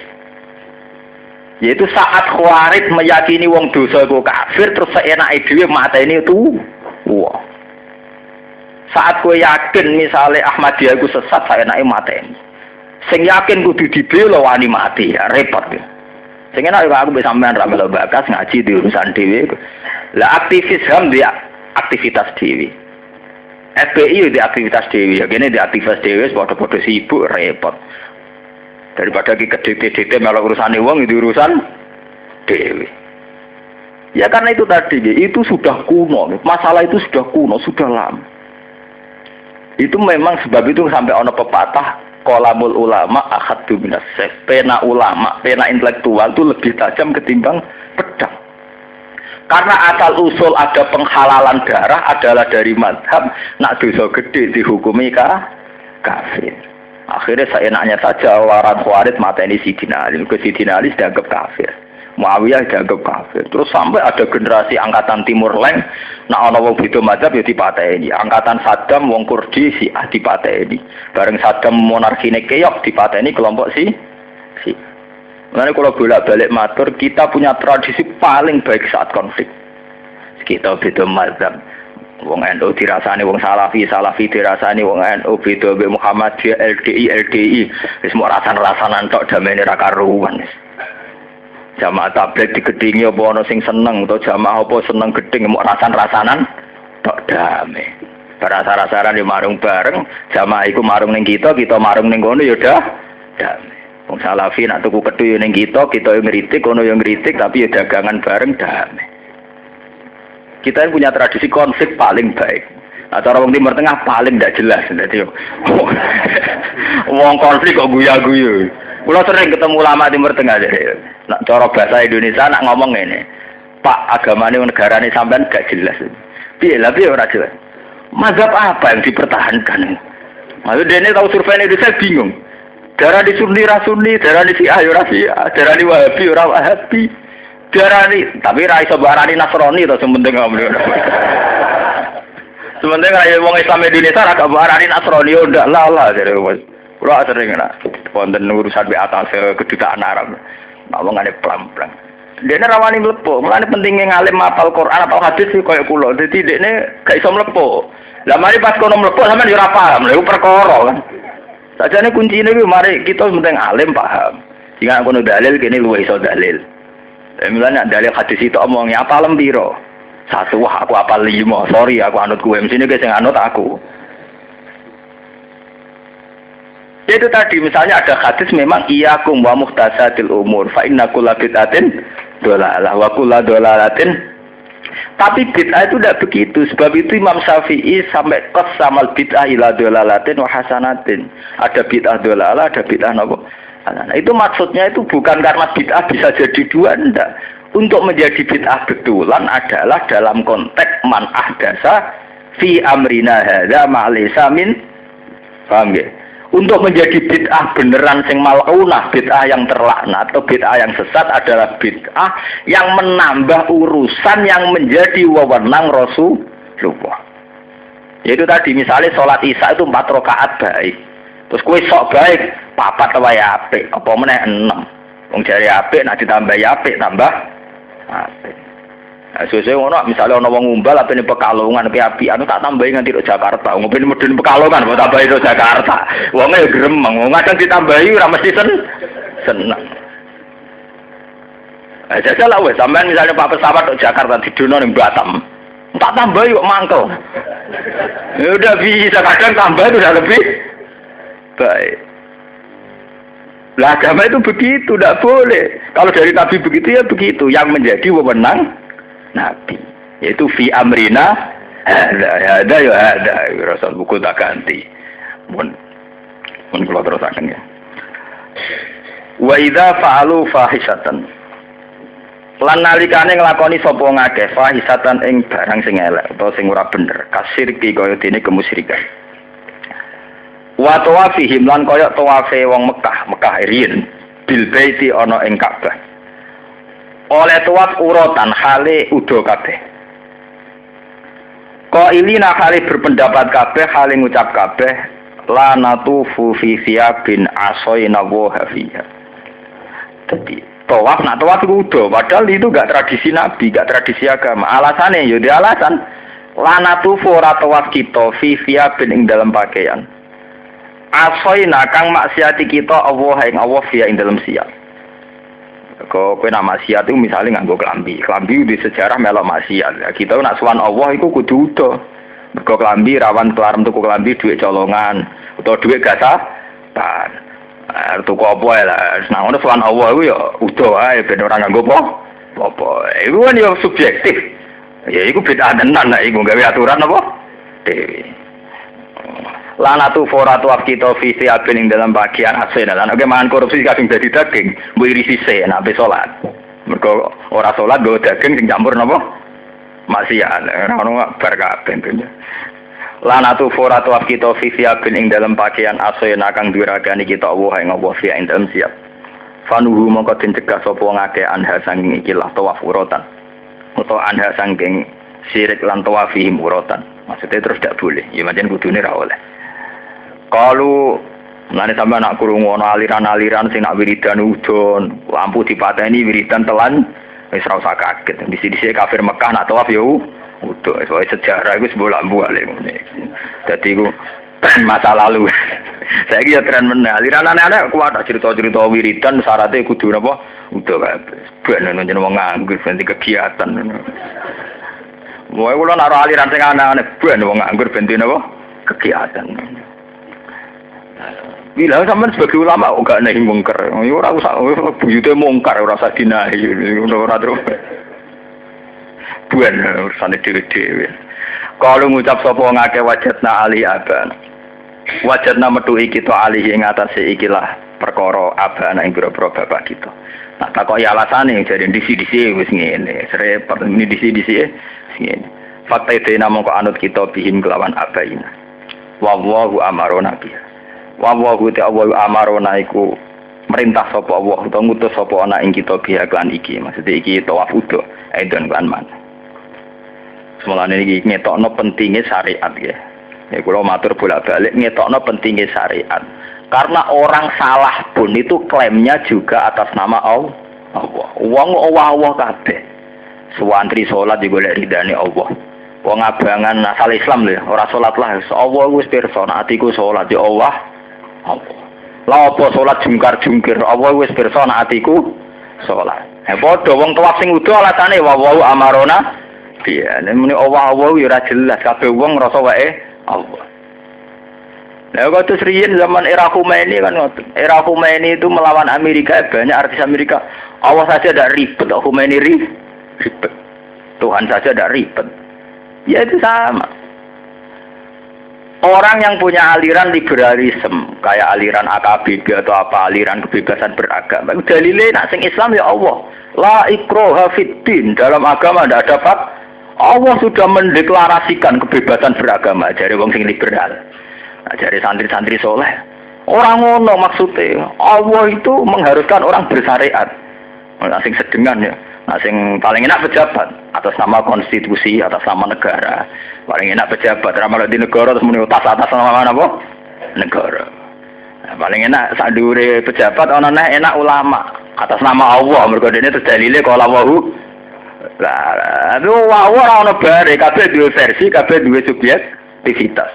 Yaitu saat Khawarij meyakini wong dosa iku kafir terus seenake dhewe mateni itu. Wah. Saat kowe yakin misalnya Ahmadiyah iku sesat seenake mateni. Sing yakin kudu dibela wani mati, ya repot. Sing enak aku mbek sampean ra melu bakas ngaji di urusan dhewe. Lah aktivis HAM dia aktivitas dhewe. FPI di aktivitas dhewe, ya kene di aktivitas dhewe padha-padha sibuk repot. Daripada ki kedete-dete melok urusane wong itu urusan dhewe. Ya karena itu tadi, itu sudah kuno. Masalah itu sudah kuno, sudah lama. Itu memang sebab itu sampai ono pepatah qalamul ulama akhaddu minas sayf. Pena ulama, pena intelektual itu lebih tajam ketimbang pedang. Karena asal usul ada penghalalan darah adalah dari mazhab nak dosa gede dihukumi kafir. Akhirnya seenaknya saja orang Khawarij mateni Sidina Ali. Sidina Ali dianggap kafir. Muawiyah dianggap kafir. Terus sampai ada generasi angkatan Timur Leng, nak ana wong beda mazhab ya dipateni. Angkatan Saddam wong Kurdi Syiah dipateni. Bareng Saddam monarkine keok dipateni kelompok si. Makanya kalau bolak-balik matur, kita punya tradisi paling baik saat konflik. Kita beda mazhab. Wong NU dirasani wong Salafi dirasani wong NU beda mbek Muhammadiyah LDI wis mok rasan-rasanan tok damene ra karuan. Jamaah tabligh digedhingi apa ana sing seneng utawa jamaah apa seneng gedhing mok rasan-rasanan tok damai. Rasa-rasaran yo marung bareng, jamaah iku marung ning kita marung ning kono ya damai. Wong Salafi nak tuku kethu yo ning kita yo ngritik, kono yo ngritik tapi ya dagangan bareng damai. Kita yang punya tradisi konflik paling baik. Acara wong Timur Tengah paling tidak jelas. Jadi, wong konflik kok guya-guyu. Kulo sering ketemu ulama Timur Tengah. Nak cara bahasa Indonesia nak ngomong ini, Pak agamane negara ini sampean gak jelas. Piye lah piye ora jelas. Mazhab apa yang dipertahankan? Maksud dene tahu survei Indonesia bingung. Darah di Sunni ra Sunni, darah di Syiah ora Syiah, darah di Wahabi ora Wahabi. Darani, tapi ra iso barani Nasrani to sementing ngomong. Sementing ra wong Islam Indonesia ra barani Nasrani yo ndak lah jare wis. Kulo sering nak wonten urusan di atas kedutaan Arab. Ngomongane plam-plam. Dene rawani mlebu, mulane pentingnya ngalim hafal Quran atau hadis koyo kula. Dadi dekne gak iso mlebu. Lah mari pas kono mlebu sampean yo ora paham, lha iku perkara kan. Sajane kuncine kuwi mari kita penting alim paham. Jika kono dalil kene luwih iso dalil. Misalnya dalil hadis itu omongnya apa lembiro 1 wah aku apa 5 sorry aku anut gue mesti ini yang anut aku. Itu tadi misalnya ada hadis memang iyakum wa muhtasatil umur fa inna kulla bid'atin dolalah wa kulla dolalatin. Tapi bid'ah itu tidak begitu. Sebab itu Imam Syafi'i sampai qasamal bid'ah ila dolalatin wa hasanatin. Ada bid'ah dolalah, ada bid'ah apa? Nah, itu maksudnya itu bukan karena bid'ah bisa jadi dua, enggak. Untuk menjadi bid'ah betulan adalah dalam konteks man ahdasa fi amrina hadza ma laysa min, paham ya? Untuk menjadi bid'ah beneran sing mal'unah, bid'ah yang terlaknat atau bid'ah yang sesat adalah bid'ah yang menambah urusan yang menjadi wewenang Rasulullah. Yaitu tadi misalnya sholat isya itu 4 rakaat baik. Terus kowe sok baik, 4 wae apik, apa meneh 6. Wong jare apik nek ditambahi apik tambah apik. Nah, sesuk ngono misale ana wong ngumbal apene Pekalongan ki apian tak tambahi nganti ro Jakarta. Ngopo medun Pekalongan kok tambahi ro Jakarta. Wonge ya gremeng, wong kadang ditambahi ora mesti seneng. Jajal lah wes sampean misalnya Pak pesawat ke Jakarta didono ning Batam. Tak tambahi kok mangkel. Ya udah bisa kadang tambah itu udah lebih baik. Lah agama itu begitu, tidak boleh. Kalau dari Nabi begitu ya begitu. Yang menjadi wewenang Nabi, yaitu fi amrina ada ya ada. Rasul buku tak ganti. Mun kalau terusakan ya. Wa idza fa'alu fahisatan. Lan nalikane nglakoni sapa ngakeh fahisatan ing barang sing elek utawa sing ora bener, kasirki kaya dene kemusyrikan. Wa tawafihim lan kaya tawafe wong Mekah riyin bil baiti ana ing Ka'bah. Oleh tawaf urutan hale udo kabeh. Qailina hale berpendapat kabeh hale ngucap kabeh la natufu fi thiyabin asayna wa hafiya. Jadi tawaf nak tawaf itu udo, padahal itu enggak tradisi Nabi, enggak tradisi agama. Alasannya ya di alasan la natufu ora tawaf kita fi thiyabin ing dalam pakaian. Asoina kang maksiati kita Allah ing Allah via ing dalam siap. Kok kowe nak maksiat itu misalnya nganggo klambi. Klambi di sejarah melok maksiat. Ya, kita nak sowan Allah iku kudu udo. Mergo klambi rawan kelarem tuku klambi dhuwit colongan utawa dhuwit gasapan. Tuku apa ya lah. Nah ngono sowan Allah iku ya udo ae ben ora nganggo apa. Iku kan ya subjektif. Ya iku bid'ah tenan nek iku gawe aturan apa? Dewe. Lanatu foratu kita visi abin ing dalam bagian asena lan oke mangan korupsi kadung dadi daging mbok irisi se nek ape salat mergo ora salat nggo daging sing campur napa maksiat ora ono bar kabeh ben lanatu foratu kita visi abin ing dalam bagian asena kang diragani kita Allah ing Allah via ing dalam siap fanuhu mongko den cegah sapa ngake anha sanging iki lah tawaf urutan utawa anha sanging syirik lan tawafihim urutan maksudnya terus tidak boleh ya pancen kudune ra oleh. Kalau nanti sampai nak kurung ono aliran-aliran sing nak wiridan udon, lampu dipateni wiridan telan, wis ora usah kaget. Disi-disi kafir Mekah nak tawaf yo udon. Soale sejarah iku sebuah lampu ale ngene. Dadi iku masa lalu. Saiki ya tren meneh. Aliran aneh-aneh kuat cerita-cerita wiridan syaratnya kudu napa? Udon kabeh. Ben nang jeneng wong nganggur ben kegiatan. Moe kula nak aliran sing aneh-aneh ben wong nganggur ben napa? Kegiatan. Bila sampean sebagai ulama enggak nahi mungkar. Ora usah buyute mungkar ora usah dinahi ora terus. Buan urusane dhewe-dhewe. Kalau ngucap sapa ngake wajadna ali aban. Wajadna metuhi kita alih ing atase ikilah perkara abana ing boro-boro bapak kita. Tak takoki alasane jare disi-disi wis ngene. Repot ini disi-disi ngene. Fakta dene mongko anut kita bihim kelawan abaina. Wallahu amarona biha. Wallahu ta'ala amarona iku merintah sapa Allah utawa ngutus sapa ana ing kita biha klan iki. Maksudnya iki tawaf udo aidon klan man. Semulane iki ngetokno pentingnya syariat ya. Ya kula matur bolak-balik ngetokno pentingnya syariat. Karena orang salah pun itu klaimnya juga atas nama Allah. Wong Allah kabeh. Suwantri salat digolek ridane Allah. Wong abangan asal Islam lho, ora salat lah. Allah wis pirsa nek atiku salat ya Allah. Lah apa salat jungkar-jungkir, Allah wis pirsa nek atiku salat. Padha wong tawaf sing udo alasane wa amarona. Piye, nek muni Allah ya ora jelas kabeh wong ngrasa wae Allah. Nah, waktu serius zaman era Khomeini kan, era Khomeini itu melawan Amerika, banyak artis Amerika. Allah saja tidak ribet, Khomeini ribet. Tuhan saja tidak ribet. Ya itu sama. Orang yang punya aliran liberalisme, kayak aliran AKBB atau apa, aliran kebebasan beragama, dalilnya nak sing Islam ya Allah. La ikraha fiddin, dalam agama tidak ada pak. Allah sudah mendeklarasikan kebebasan beragama dari wong sing liberal. Nah, dari santri-santri soleh. Orang ngono maksudnya, Allah itu mengharuskan orang bersyariat. Nah, sing sedengan ya. Nah, sing paling enak pejabat atas nama konstitusi, atas nama negara. Paling enak pejabat ramal di negara terus muni atas nama apa? Negara. Nah, paling enak sak dhuwure pejabat ana enak ulama atas nama Allah. Mergo dene terus dalile kala wahu. Lah, itu ora ono bare, kabeh duwe versi, kabeh duwe subjektivitas.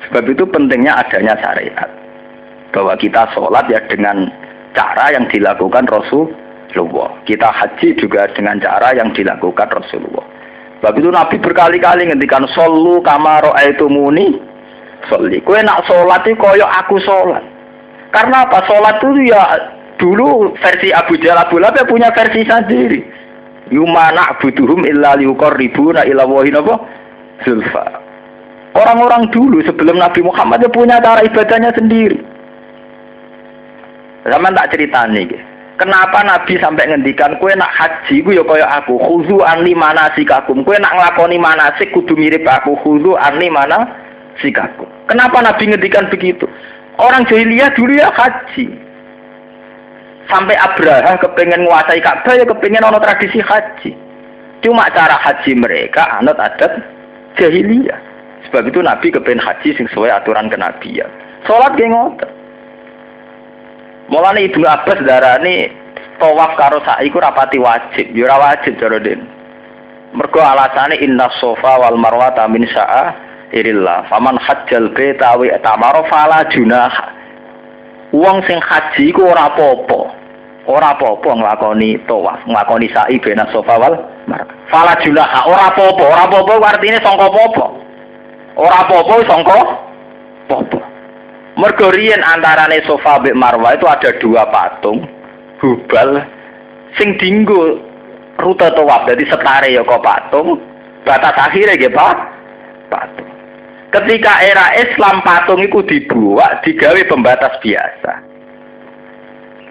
Sebab itu pentingnya adanya syariat. Bahwa kita sholat ya dengan cara yang dilakukan Rasulullah. Kita haji juga dengan cara yang dilakukan Rasulullah. Sebab itu Nabi berkali-kali ngendikan shollu kama ra'aitumuni sholli. Kowe nak sholat itu koyo aku sholat. Karena apa? Sholat itu ya dulu versi Abu Jahal Abu Lahab punya versi sendiri. Yumana butuhum illa liuqarribuna ila wahin apa? Zulfa. Orang-orang dulu sebelum Nabi Muhammad itu punya cara ibadahnya sendiri. Zaman tak ceritani iki. Kenapa Nabi sampai ngendikan kowe nak haji ku ya kaya aku, khuzu anni manasikakum. Kowe nak nglakoni manasik kudu mirip aku, khuzu anni manasikakum. Kenapa Nabi ngendikan begitu? Orang jahiliyah dulu ya haji. Sampai Abraha kepengen nguasai Ka'bah ya kepengen ono tradisi haji. Cuma cara haji mereka anut adat jahiliyah. Sebab itu Nabi kepengen haji sesuai aturan kenabian. Salat ge ngoten. Mulane Ibnu Abbas darani tawaf karo sa'i ku rapati wajib, ya ora wajib cara den. Mergo alasane inna Shafa wal Marwa min sya'airillah. Faman hajjal baita wa tamara fala junaha. Wong sing haji ku ora apa-apa. Ora apa-apa nglakoni tawaf, nglakoni sa'i bena Shafa wal Marwa. Fala junaha, ora apa-apa. Ora apa-apa artine sangka apa-apa. Ora apa-apa sangka apa-apa. Mergo riyen antarane Shafa mbek Marwa itu ada dua patung Hubal sing dinggo rute tawaf. Dadi setare ya kok patung, batas akhire nggih Pak. Patung. Ketika era Islam patung iku dibuat digawe pembatas biasa.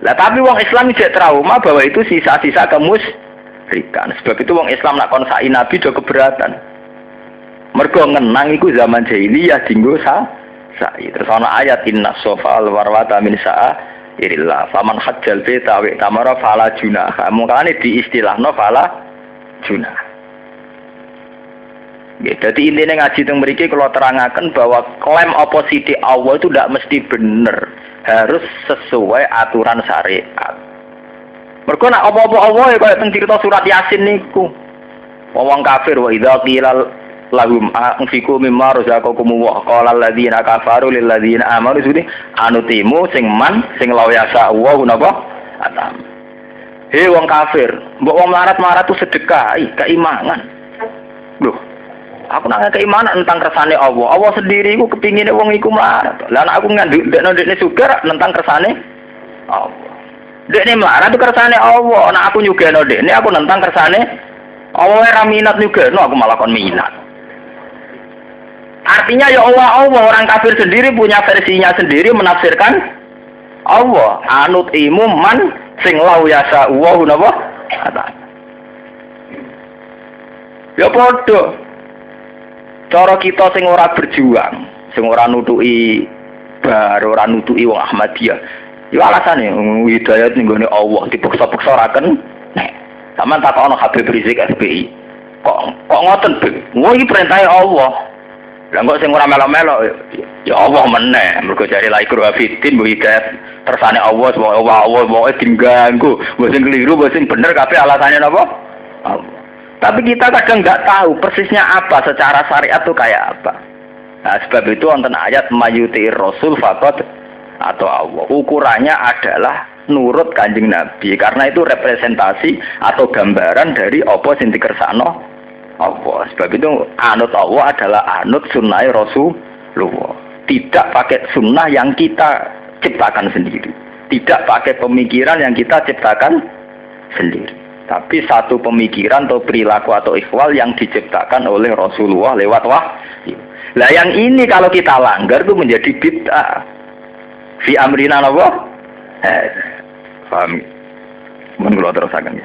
Lah tapi wong Islam tidak trauma bahwa itu sisa-sisa kemusyrikan. Sebab itu wong Islam nak kon sa'i Nabi do keberatan. Mergo ngenang iku zaman jahiliyah dinggo sa'i. Terus ana ayat inna Shafa wal Marwa min sya'airillah. Faman hajjal baita wa tamara fala junaha. Mungkane diistilahno fala junah. Nggih, dadi intine ngaji teng mriki kula terangaken bahwa klaim apa sithik Allah itu tidak mesti bener, harus sesuai aturan syariat. Mergo nek apa-apa Allah ya kaya teng cerita surat Yasin niku. Wong kafir wa idza qila lahum anfiqu mimma razaqakum wa qala alladziina kafaru lil ladziina amanu sudi anutimu sing man sing lawasa wa napa atam. He wong kafir, mbok wong melarat-melarat tu sedekah, keimanan. Loh, aku nang keimanan tentang kersane Allah. Allah sendiri iku kepingine wong iku melarat. Lah nek aku ngandekno dekne sugar tentang kersane Allah. Dekne melarat tu kersane Allah. Nek aku nyugeno dekne aku nentang kersane Allah ora minat nyugeno aku malah kon minat. Artinya ya Allah, orang kafir sendiri punya versinya sendiri menafsirkan Allah. Anut imu man sing lau yasa wa napa? Ya padha. Cara kita sing ora berjuang, sing ora nutuki ora nutuki wong Ahmadiyah. Ya alasane hidayat ning gone Allah dipaksa-paksa ora ken. Nek sampean takokno Habib Rizik SBI. Kok ngoten, Bang? Wah iki perintahe Allah. Lah kok sing ora melok-melok ya Allah meneh. Mergo jare la ikru hafidin mbok hidayat tersane Allah pokoke diganggu. Mbok sing keliru, mbok sing bener kabeh alasane napa? Allah. Tapi kita kadang enggak tahu persisnya apa secara syariat itu kayak apa. Nah, sebab itu wonten ayat mayutir rasul faqat atau Allah. Ukurannya adalah nurut Kanjeng Nabi karena itu representasi atau gambaran dari apa sing dikersakno Allah. Sebab itu anut Allah adalah anut sunnah Rasulullah. Tidak pakai sunnah yang kita ciptakan sendiri. Tidak pakai pemikiran yang kita ciptakan sendiri. Tapi satu pemikiran atau perilaku atau ikhwal yang diciptakan oleh Rasulullah lewat wahyu. Lah yang ini kalau kita langgar itu menjadi bid'ah. Fi amrina apa? Paham? Mun kula terusaken.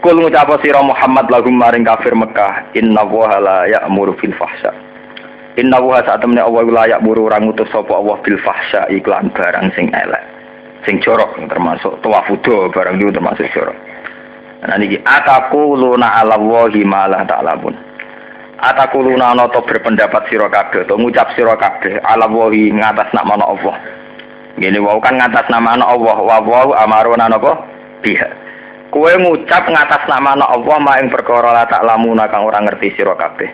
Kul ngucap sira Muhammad lahum maring kafir Mekah, inna wa la ya'muru fil fahsya. Inna wa sa'atamne Allah la ya'muru ora ngutus sapa Allah bil fahsya iklan barang sing elek. Sing jorok termasuk tawafudo barang itu termasuk jorok. Nah niki ataquluna 'ala Allahi ma la ta'lamun. Ataquluna ana to berpendapat sira kabeh to ngucap sira kabeh 'ala Allahi ngatas nama Allah. Ngene wae kan ngatas nama Allah wa wa amaruna napa biha. Kowe ngucap ngatas nama Allah mak ing perkara la ta'lamuna kang ora ngerti sira kabeh.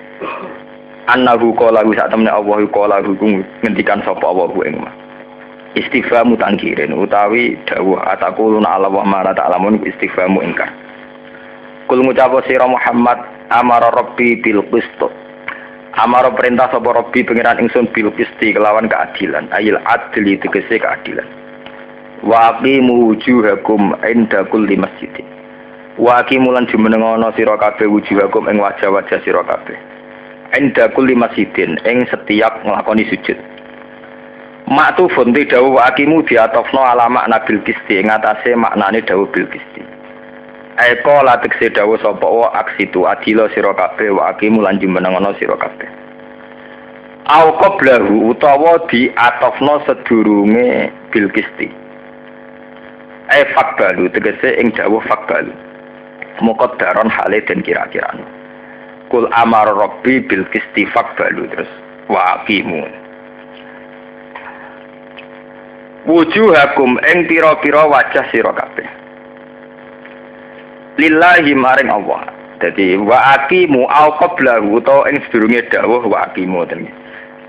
Annahu qala sak temne Allah qala ngendikan sapa Allah ing mah. Istighfamu tangkirin utawi dawuh ataquluna 'ala wa ma la ta'lamun istighfamu ingkar. Kul ngucap sira Muhammad amara rabbi bil qist. Amara perintah sapa rabbi pangeran ingsun bil qisti kelawan keadilan ayil adli tegese keadilan. Wa aqimu wujuhakum inda kulli masjidin. Wa aqimu lan jumenengono sira kabeh wujuhakum ing wajah-wajah sira kabeh. Inda kulli masjidin ing setiap nglakoni sujud. Maktu fonti dawuh akimu diatofno ala makna bil qisti ngatasé maknane dawuh bil qisti. Eko la tekse dawuh sapa wa aksitu adila sira kabeh wa akimu lan jumenengono sira kabeh. Au qablahu utawa diatofno sedurunge bil qisti. Fakbalu tegese ing dawuh fakbalu. Muqaddaron hale den kira-kira. Kul amar rabbi bil qisti fakbalu terus wa aqimu. Wujuhakum ing pira-pira wajah sira kabeh. Lillahi maring Allah. Dadi wa aqimu au qablahu to ing sedurunge dawuh wa aqimu ten.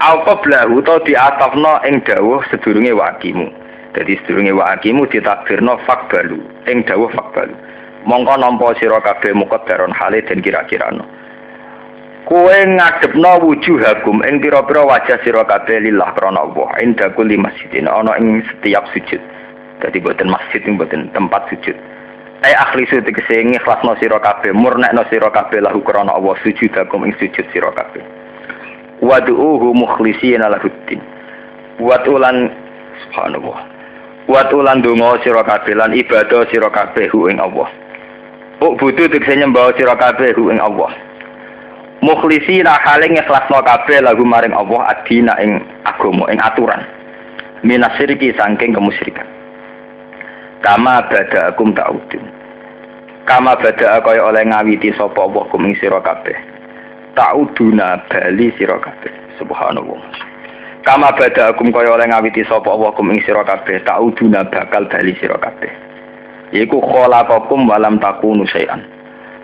Au qablahu to diatafno ing dawuh sedurunge wa aqimu. Dadi sedurunge wa aqimu ditakdirno fakbalu ing dawuh fakbalu. Mongko nampa sira kabeh muqaddaron hale den kira-kirano. Kowe ngadepno wujuhakum ing pira-pira wajah sira kabeh lillah krana Allah inda kulli masjidin ana ing setiap sujud. Dadi boten masjid boten tempat sujud. Akhlisu tegese ngikhlasno sira kabeh murnekno sira kabeh lahu krana Allah sujudakum ing sujud sira kabeh. Wad'uhu mukhlishina lahuddin. Watulan subhanallah. Watulan donga sira kabeh lan ibadah sira kabeh ing Allah. Butuh tegese nyembah sira kabeh ing Allah. Mukhlisina haling ikhlasno kabeh lagu maring Allah adina ing agama ing aturan minasiriki saking kemusyrikan kama badaakum ta'udun kama badaa kaya oleh ngawiti sapa Allah kum ing sira kabeh ta'uduna bali sira kabeh subhanallah kama badaakum kaya oleh ngawiti sapa Allah kum ing sira kabeh ta'uduna bakal bali sira kabeh iku khalaqakum walam takunu syai'an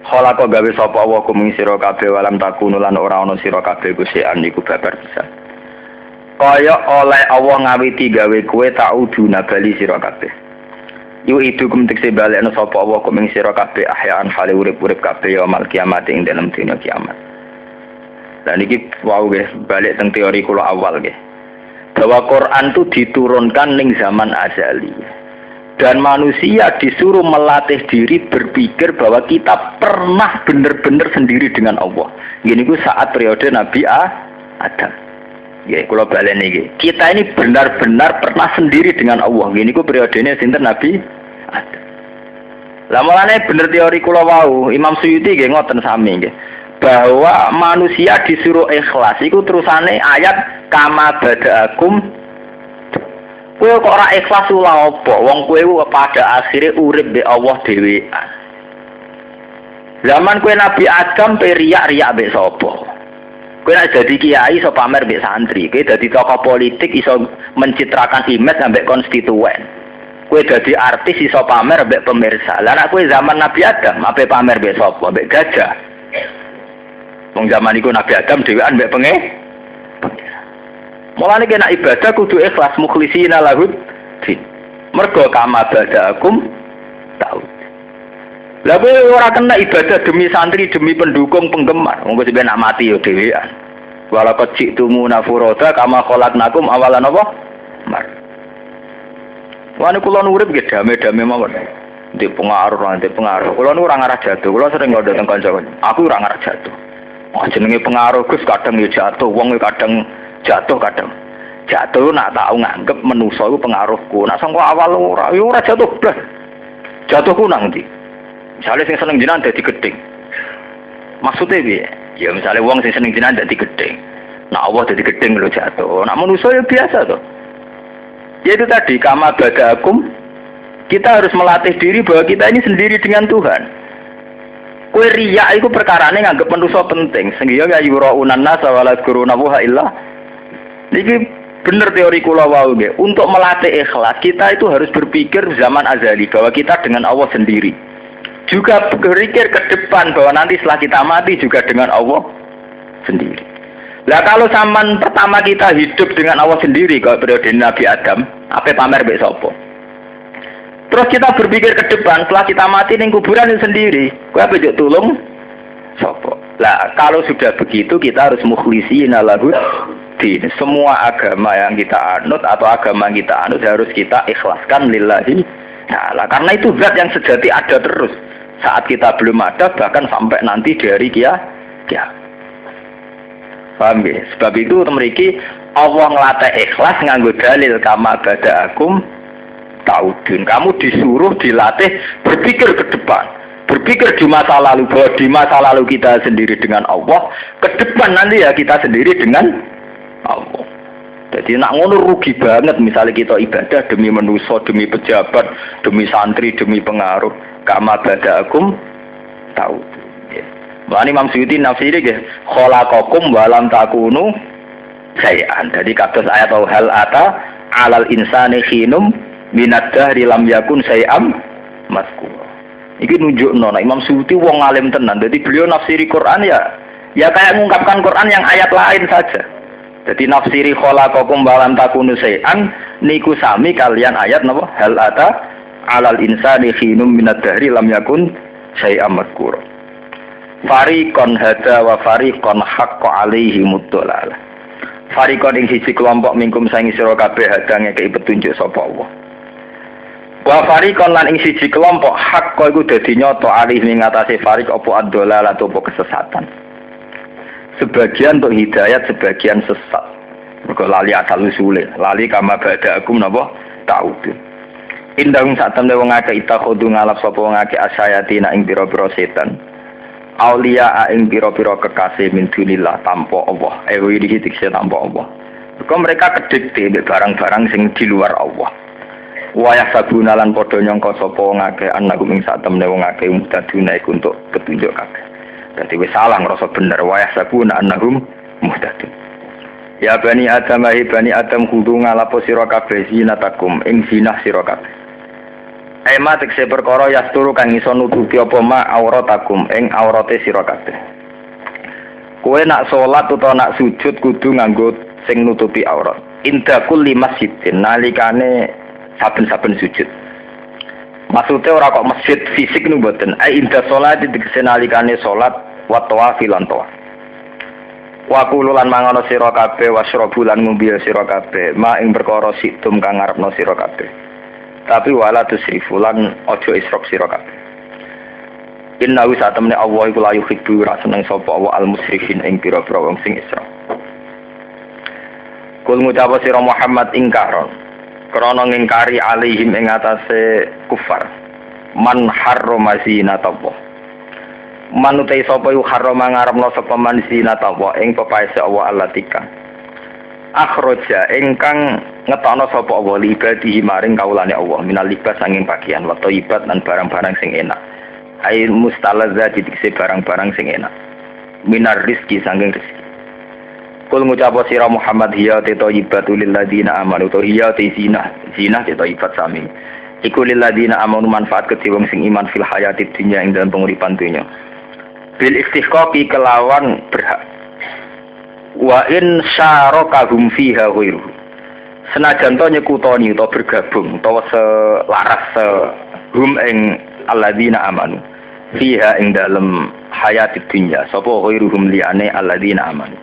khalaqa gawe sapa wa kum ing sira kabeh walam takunu lan ora ana sira kabeh kusian iku babar pisan kaya oleh Allah ngawiti gawe kowe ta'uduna bali sira kabeh yu idukum tekse balekno sapa wa kum ing sira kabeh ahyaan hale urip-urip kabeh ya mal kiamat ing dalem dina kiamat. Lah niki wau nggih balik teng teori kula awal nggih bahwa Quran itu diturunkan ning zaman azali. Dan manusia disuruh melatih diri berpikir bahwa kita pernah benar-benar sendiri dengan Allah. Gini ku saat periode Nabi Adam. Ya, kalau baleni iki. Kita ini benar-benar pernah sendiri dengan Allah. Gini ku periodenya sinten Nabi Adam. Lah mulane bener teori kula wau, Imam Suyuti nggih ngoten sami nggih. Bahwa manusia disuruh ikhlas iku terusane ayat kama badaakum. Kowe kok ora ikhlas ula apa? Wong kowe pada akhirnya urip mbek Allah dhewean. Zaman kowe Nabi Adam pe riak-riak mbek sapa? Kowe nek dadi kiai iso pamer mbek santri, kowe dadi tokoh politik iso mencitrakan image ambek konstituen. Kowe dadi artis iso pamer mbek pemirsa. Lah nek kowe zaman Nabi Adam ape pamer mbek sapa? Mbek gajah. Wong zaman iku Nabi Adam dhewean mbek mulane kena ibadah kudu ikhlas mukhlisina lahud din. Mergo kama badaakum tahu. Lah kowe ora kena ibadah demi santri, demi pendukung, penggemar. Monggo sampeyan nak mati yo dhewean. Walaqad ji'tumuna furada kama khalaqnakum awalan apa? Mar. Wane kula urip nggih damai-damai mawon. di pengaruh. Kulo nu ora ngarah jatuh. Kulo sering ngono teng kanca. Aku ora ngarah jatuh. Oh jenenge pengaruh Gus kadang ya jatuh, wong kadang jatuh kadang. Jatuh nak tak nganggep manusa iku pengaruhku. Nak sangko awal ora jatuh blas. Jatuhku nang ndi? Misale sing seneng jenengan dadi gedeng. Maksudnya piye? Ya misalnya wong sing seneng jenengan dadi gedeng. Nah Allah dadi gedeng lho jatuh. Nak manusa ya biasa to. Ya itu tadi kama badakum, kita harus melatih diri bahwa kita ini sendiri dengan Tuhan. Kue riya itu perkarane nganggep manusa penting. Sehingga ya yura'unan nasa wa la yadhkuruna Allaha illa. Niki bener teori kula wau nggih. Untuk melatih ikhlas, kita itu harus berpikir zaman azali bahwa kita dengan Allah sendiri. Juga berpikir ke depan bahwa nanti setelah kita mati juga dengan Allah sendiri. Lah kalau zaman pertama kita hidup dengan Allah sendiri kalau periode Nabi Adam, apa pamer mbek sapa? Terus kita berpikir ke depan, setelah kita mati ning kuburan itu sendiri, kowe apa njuk tulung sapa? Lah kalau sudah begitu kita harus mukhlisina lahu din. Semua agama yang kita anut atau agama yang kita anut harus kita ikhlaskan lillahi ta'ala. Karena itu zat yang sejati ada terus. Saat kita belum ada bahkan sampai nanti dari kiamat. Paham ya? Sebab itu mriki Allah ngelatih ikhlas nganggo dalil kama badaakum taudun. Kamu disuruh dilatih berpikir ke depan. Berpikir di masa lalu bahwa di masa lalu kita sendiri dengan Allah, ke depan nanti ya kita sendiri dengan Allah. Jadi nak ngono rugi banget misalnya kita ibadah demi manusia, demi pejabat, demi santri, demi pengaruh. Kama badaakum taudun. Mulane Imam Suyuti nafsiri nggih khalaqakum wa lam takunu syai'an. Jadi kados ayat hal ata 'alal insani khinum minad dahri lam yakun syai'am mazkur. Iki nunjukno nek Imam Suyuti wong alim tenan. Jadi beliau nafsiri Quran ya kayak mengungkapkan Quran yang ayat lain saja. Jadi nafsiri khalaqakum wa lam takunu syai'an niku sami kalian ayat napa hal ata 'alal insani khinum minad dahri lam yakun syai'am mazkur. Fariqon hada wa fariqon haqqa alaihi muddalalah. Fariqon ing siji kelompok mingkum saing sira kabeh hadange kei petunjuk sapa Allah. Wa fariqon lan ing siji kelompok haqqa iku dadi nyata alih ning atase fariq apa ad-dalalah apa kesesatan. Sebagian untuk hidayat, sebagian sesat. Mergo lali asal usule, lali kama badaakum napa ta'udun. Indahum sak temne wong akeh itakhudu ngalap sapa wong akeh asyayatina ing pira-pira setan. Aulia ing pira-pira kekasih min dunillah tanpa Allah. Iki dikse tanpa Allah. Mereka kedikte barang-barang sing di luar Allah. Wayah sabuna lan padha nyangka sapa wong akeh anak ing sak temne wong akeh muhtaduna iku untuk petunjuk kabeh. Dadi wis salah ngrasa bener wayah sabuna annahum muhtadun. Ya bani Adam kudu ngalapo sira kabeh zinatakum ing zinah sira kabeh. Ema tekse perkara yasturu kang iso nutupi apa ma auratakum ing aurate sira kabeh. Kowe nak salat utawa nak sujud kudu nganggo sing nutupi aurat. Inda kulli masjidin nalikane saben-saben sujud. Maksudnya ora kok masjid fisik nu mboten. Ai inda salat dikse nalikane salat wa tawaf lan tawaf. Wa kululan mangono sira kabeh wasrabu lan ngombe sira kabeh ma ing perkara situm kang ngarepno sira kabeh. Tapi wala tusrifu lan aja israf sira kabeh. Inna wa satamne Allah iku la yuhibbu ra seneng sapa wa al musrifin ing pira-pira wong sing israf. Kul ngucap sira Muhammad ingkaron krana ngingkari alaihim ing atase kufar. Man harrama zinatallah. Man utai sapa yu harrama ngarepno sapa man zinatallah ing pepaese Allah allatika. Akhroja ingkang ngetokno sapa Allah libadihi maring kaulane Allah minal libas sanging pakaian wa thayyibat lan barang-barang sing enak. Air mustalazza dikse barang-barang sing enak. Minar rizki sanging rezeki. Kul ngucap sira Muhammad hiya thayyibatul lil ladina amanu to hiya zina te thayyibat sami. Iku lil ladina amanu manfaat kedhe wong sing iman fil hayatid dunya ing dalem penguripan dunya. Bil istihqaqi kelawan berhak. Wa in syarokahum fiha ghairu. Senajan to nyekutoni utawa bergabung utawa selaras hum ing alladzina amanu fiha ing dalem hayatid dunya sapa ghairuhum liyane alladzina amanu.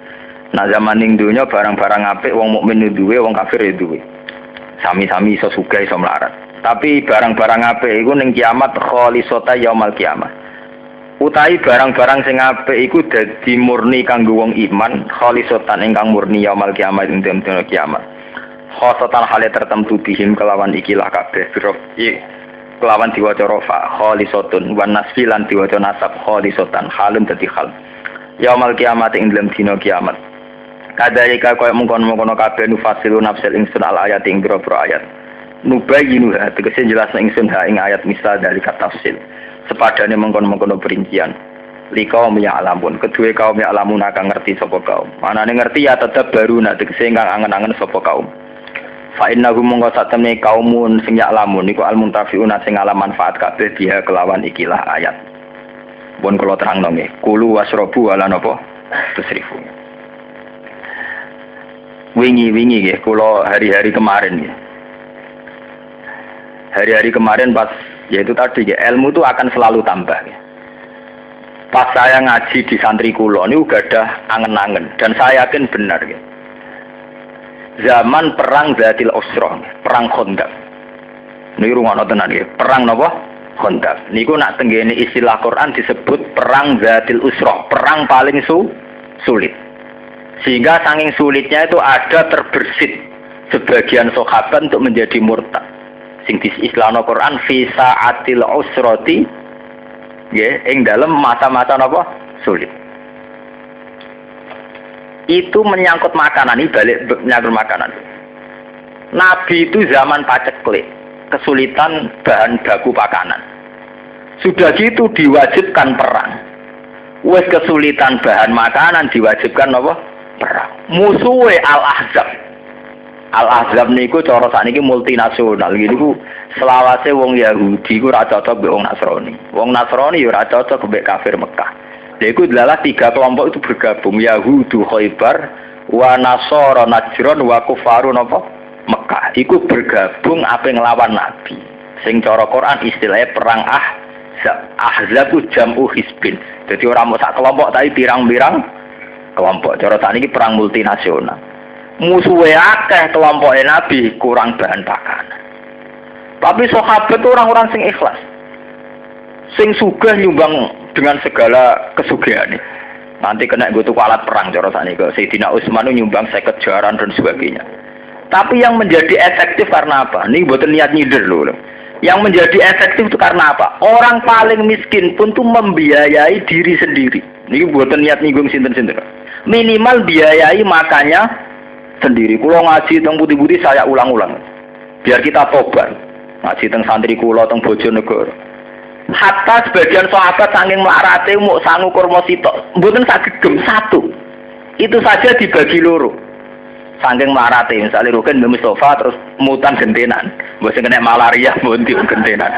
Nah zaman ning donya barang-barang apik wong mukmin duwe, wong kafir duwe. Sami-sami iso sugih iso melarat. Tapi barang-barang apik iku ning kiamat khalisata yaumil kiamah. Utahi barang-barang sing apik iku dadi murni kanggo wong iman, khalisatan ingkang murni yaumil kiamah ing dina kiamat. Khosatan hale tertentu bihim kelawan ikilah kabeh birok kelawan diwaca rafa khalisatun wan nasfilan diwaca nasab khalisatan halun dadi hal. Yaumil kiamat ing dina kiamat. Kadalika kaya mungkon-mungkon kabeh nufasilu nafsil ingsun al ayat ing boro-boro ayat. Nubayinu tegese jelasna ingsun ha ing ayat misal dari tafsil. Sepadane mengkon-mengkon perincian. Likaum ya alamun, kedue kaum ya alamun akan ngerti sapa kaum. Manane ngerti ya tetep baru tegese ingkang angen-angen sapa kaum. Fa innahum mongko satemene kaumun sing ya alamun niku al muntafiuna sing ala manfaat kabeh dia kelawan ikilah ayat. Pun kula terangno nggih. Kulu wasrobu ala napa? Tusrifu. Wingi-wingi nggih kula hari-hari kemarin nggih. Hari-hari kemarin pas yaitu tadi ya, ilmu itu akan selalu tambah ya. Pas saya ngaji di santri kula ini udah ada angen-angen dan saya yakin benar ya. Zaman perang Zatil Usrah, perang Khandaq. Niki rungokno tenan ya, perang napa? Khandaq. Niku nak tenggene istilah Quran disebut perang Zatil Usrah, perang paling sulit. Sehingga saking sulitnya itu ada terbersit sebagian sahabat untuk menjadi murtad. Sing diislahno Quran fi sa'atil usrati nggih ing dalem masa-masa napa sulit. Itu menyangkut makanan, ini balik menyangkut makanan. Nabi itu zaman paceklik, kesulitan bahan baku makanan. Sudah gitu diwajibkan perang. Wes kesulitan bahan makanan diwajibkan apa? Perang. Musuhe Al-Ahzab. Al-Ahzab niku cara sakniki multinasional. Niku selawase wong Yahudi ku ora cocok mbek wong Nasrani. Wong Nasrani ya ora cocok mbek kafir Mekah. Lha iku adalah 3 kelompok itu bergabung, Yahudu Khaybar, wa Nasara Najran wa Kufaru napa? Mekah. Iku bergabung ape nglawan Nabi. Sing cara Quran istilahnya perang Ahzab. Ahzab ku jam'u hisbin. Jadi ora mung sak kelompok tapi pirang-pirang kelompok. Cara sakniki perang multinasional. Musuhe akeh kelompok Nabi kurang bahan makanan. Tapi sahabat orang-orang sing ikhlas. Sing sugih nyumbang dengan segala kesugihan. Nanti kena nggo tuku alat perang cara sakniki. Sayyidina Utsman nyumbang 50 jaran dan sebagainya. Tapi yang menjadi efektif karena apa? Ini mboten niat nyindir lho. Yang menjadi efektif itu karena apa? Orang paling miskin pun tuh membiayai diri sendiri. Ini mboten niat nyinggung sinten-sinten. Minimal biayai makannya sendiri. Kulo ngaji teng putih-putih saya ulang-ulang. Biar kita tobat. Ngaji teng santri kulo teng Bojonegoro. Hatta sebagian sahabat saking melarate mau sangu kurma sitok. Mboten sagegem satu. Itu saja dibagi loro. Saking melarate misalnya Rukin Mbak Mustafa terus mutan gentenan. Mbok sing kena malaria mbok gentenan.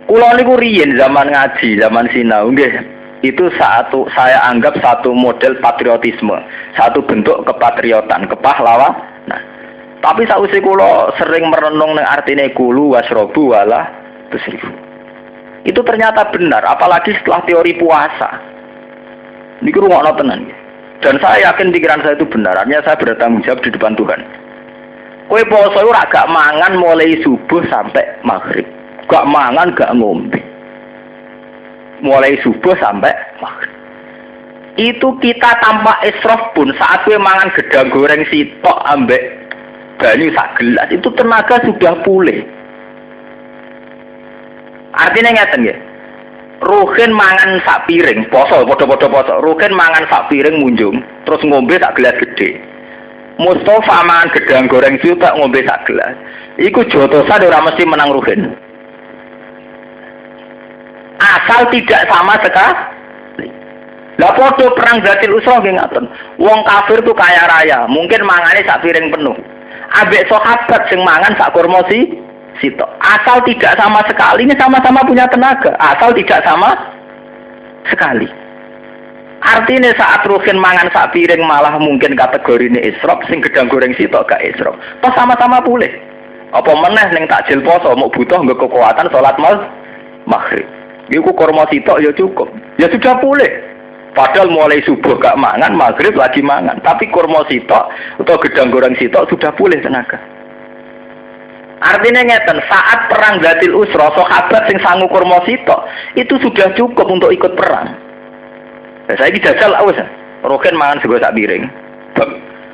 Kulo niku riyen zaman ngaji, zaman sinau nggih. Itu saya anggap satu model patriotisme, satu bentuk kepatriotan, kepahlawan. Nah, tapi sausé kula sering merenung nang artine kulu wasrobu wala tusrifu. Itu ternyata benar, apalagi setelah teori puasa. Niku rungokno tenan. Dan saya yakin pikiran saya itu benar, artinya saya bertanggung jawab di depan Tuhan. Kowe poso ora gak mangan mulai subuh sampai maghrib. Gak mangan, gak ngombe. Mulai subuh sampai maghrib. Itu kita tanpa israf pun saat gue mangan gedang goreng sitok ambek banyu sak gelas itu tenaga sudah pulih. Artinya ngeten nggih. Ruhin mangan sak piring poso padha-padha poso. Ruhin mangan sak piring munjung terus ngombe sak gelas gede. Mustafa mangan gedang goreng sitok ngombe sak gelas. Iku jotosan ora mesti menang Ruhin. Asal tidak sama sekali. Lah podo perang Zatil Usrah nggih ngaten. Wong kafir tuh kaya raya, mungkin mangane sak piring penuh. Ambek sahabat sing mangan sak kurma sitok. Asal tidak sama sekali, ini sama-sama punya tenaga. Asal tidak sama sekali. Artinya saat Ruhin mangan sak piring malah mungkin kategorine israf, sing gedang goreng sitok gak israf. Pas sama-sama pulih. Apa meneh ning takjil poso mau butuh nggo kekuatan salat maghrib. Iku kurma sitok ya cukup. Ya sudah pulih. Padahal mulai subuh gak mangan, maghrib lagi mangan. Tapi kurma sitok atau gedang goreng sitok sudah pulih tenaga. Artinya ngeten, saat perang Dzatil Usra, sahabat sing sangu kurma sitok itu sudah cukup untuk ikut perang. Nah, saya jajal awes. Roken mangan sego sak piring.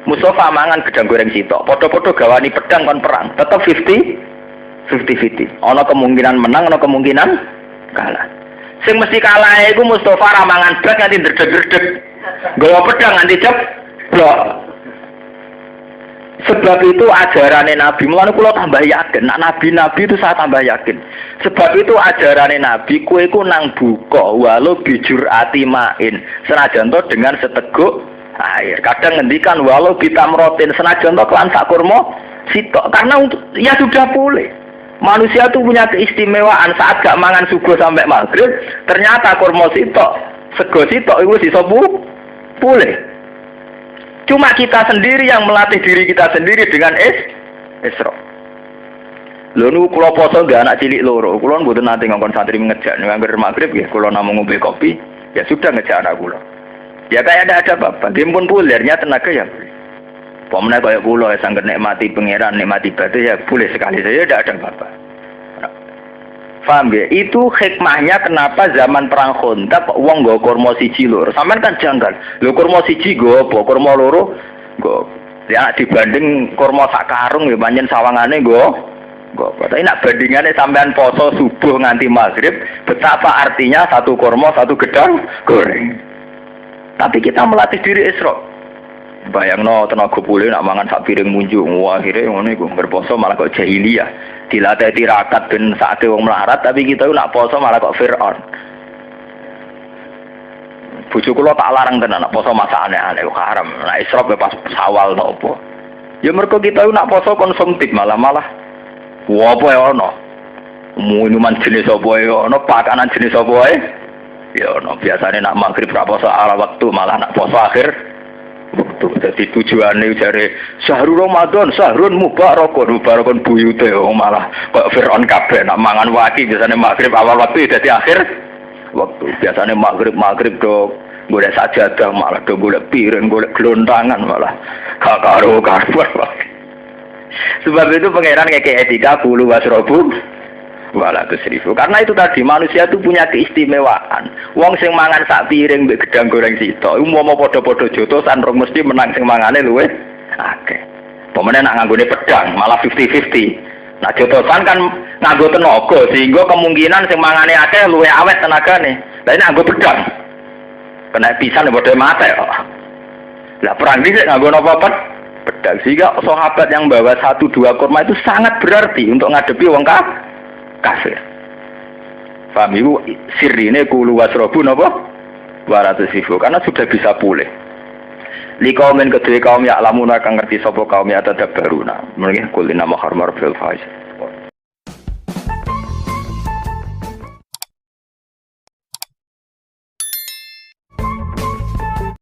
Mustafa mangan gedang goreng sitok. Podo-podo gawani pedang kon perang. Tetap 50-50. Ana kemungkinan menang, ana kemungkinan kalah. Sing mesti kalah iku Mustafa ra mangan blas nganti ndredeg-ndredeg. Nggawa pedang nganti ceblok. Sebab itu ajarannya Nabi, mulane kula tambah yakin, Nabi itu saya tambah yakin. Sebab itu ajarannya Nabi, kue ku nang buka, walau bijur ati main, senajan to dengan seteguk air. Kadang ngendikan walau kita merotin, senajan to kelan sak kurma sitok, karena untuk ya sudah boleh. Manusia itu punya keistimewaan saat gak mangan subuh sampai maghrib, ternyata kurma sitok, sego sitok itu sisa boleh. Cuma kita sendiri yang melatih diri kita sendiri dengan Isra. Lho niku kula poso nggak anak cilik loro. Kula mboten nate ngongkon santri ngejak nganggur maghrib nggih kula namung ngombe kopi, ya sudah ngejak anak kula. Ya kayak ada apa-apa. Dia pun pulernya tenaga ya. Pemene kaya kula sangger nikmati pangeran, nikmati ibadah ya boleh sekali saja tidak ada apa-apa. Paham ya? Itu hikmahnya kenapa zaman perang Khandaq wong nggo kurma siji loro. Sampeyan kan janggal. Lho kurma siji nggo apa? Kurma loro nggo. Ya dibanding kurma sak karung ya pancen sawangane nggo. Tapi nak bandingane sampean poso subuh nganti maghrib, betapa artinya satu kurma satu gedang goreng. Tapi kita melatih diri Isra. Bayangno tenaga pulih nak mangan sak piring munjuk, wah akhire ngono iku berposo malah kok jahiliyah. Dilatih tirakat ben sakake wong melarat tapi kita nak poso malah kok Firaun. Bojo kula tak larang tenan nak poso masak aneh-aneh haram. Nak Isra pas Sawal to apa. Ya mergo kita nak poso konsumtif malah apa ya ono. Minuman jenis apa ya ono, pakanan jenis apa ya. Ya ono biasane nak maghrib ra poso ala waktu malah nak poso akhir waktu. Jadi tujuannya jare syahrul Ramadan, syahrul mubarakun buyute malah kok Firaun kabeh nak mangan waki biasanya maghrib awal waktu jadi akhir waktu. Biasanya maghrib do golek sajadah malah do golek piring, golek glontangan malah gak karo. Sebab itu pangeran kayak etika bulu wasrobu wala tusrifu. Karena itu tadi manusia itu punya keistimewaan. Wong sing mangan sak piring mbek gedang goreng sitok, umpama padha-padha jotosan rong mesti menang sing mangane luwih akeh. Pemene nak nganggone pedang malah 50-50. Nah jotosan kan nganggo tenaga sehingga kemungkinan sing mangane akeh luwih awet tenagane. Lah ini nganggo pedang. Kena pisan padha mate kok. Lah perang iki nganggo napa pedang. Sehingga sahabat yang bawa 1-2 kurma itu sangat berarti untuk ngadepi wong kafir. Paham ibu sirine kulu wasrobu napa? 200 ribu karena sudah bisa pulih. Li kaumin kedue kaum ya lamuna kang ngerti sapa kaum ya tadabbaruna. Mungkin kulina mahar fil faiz.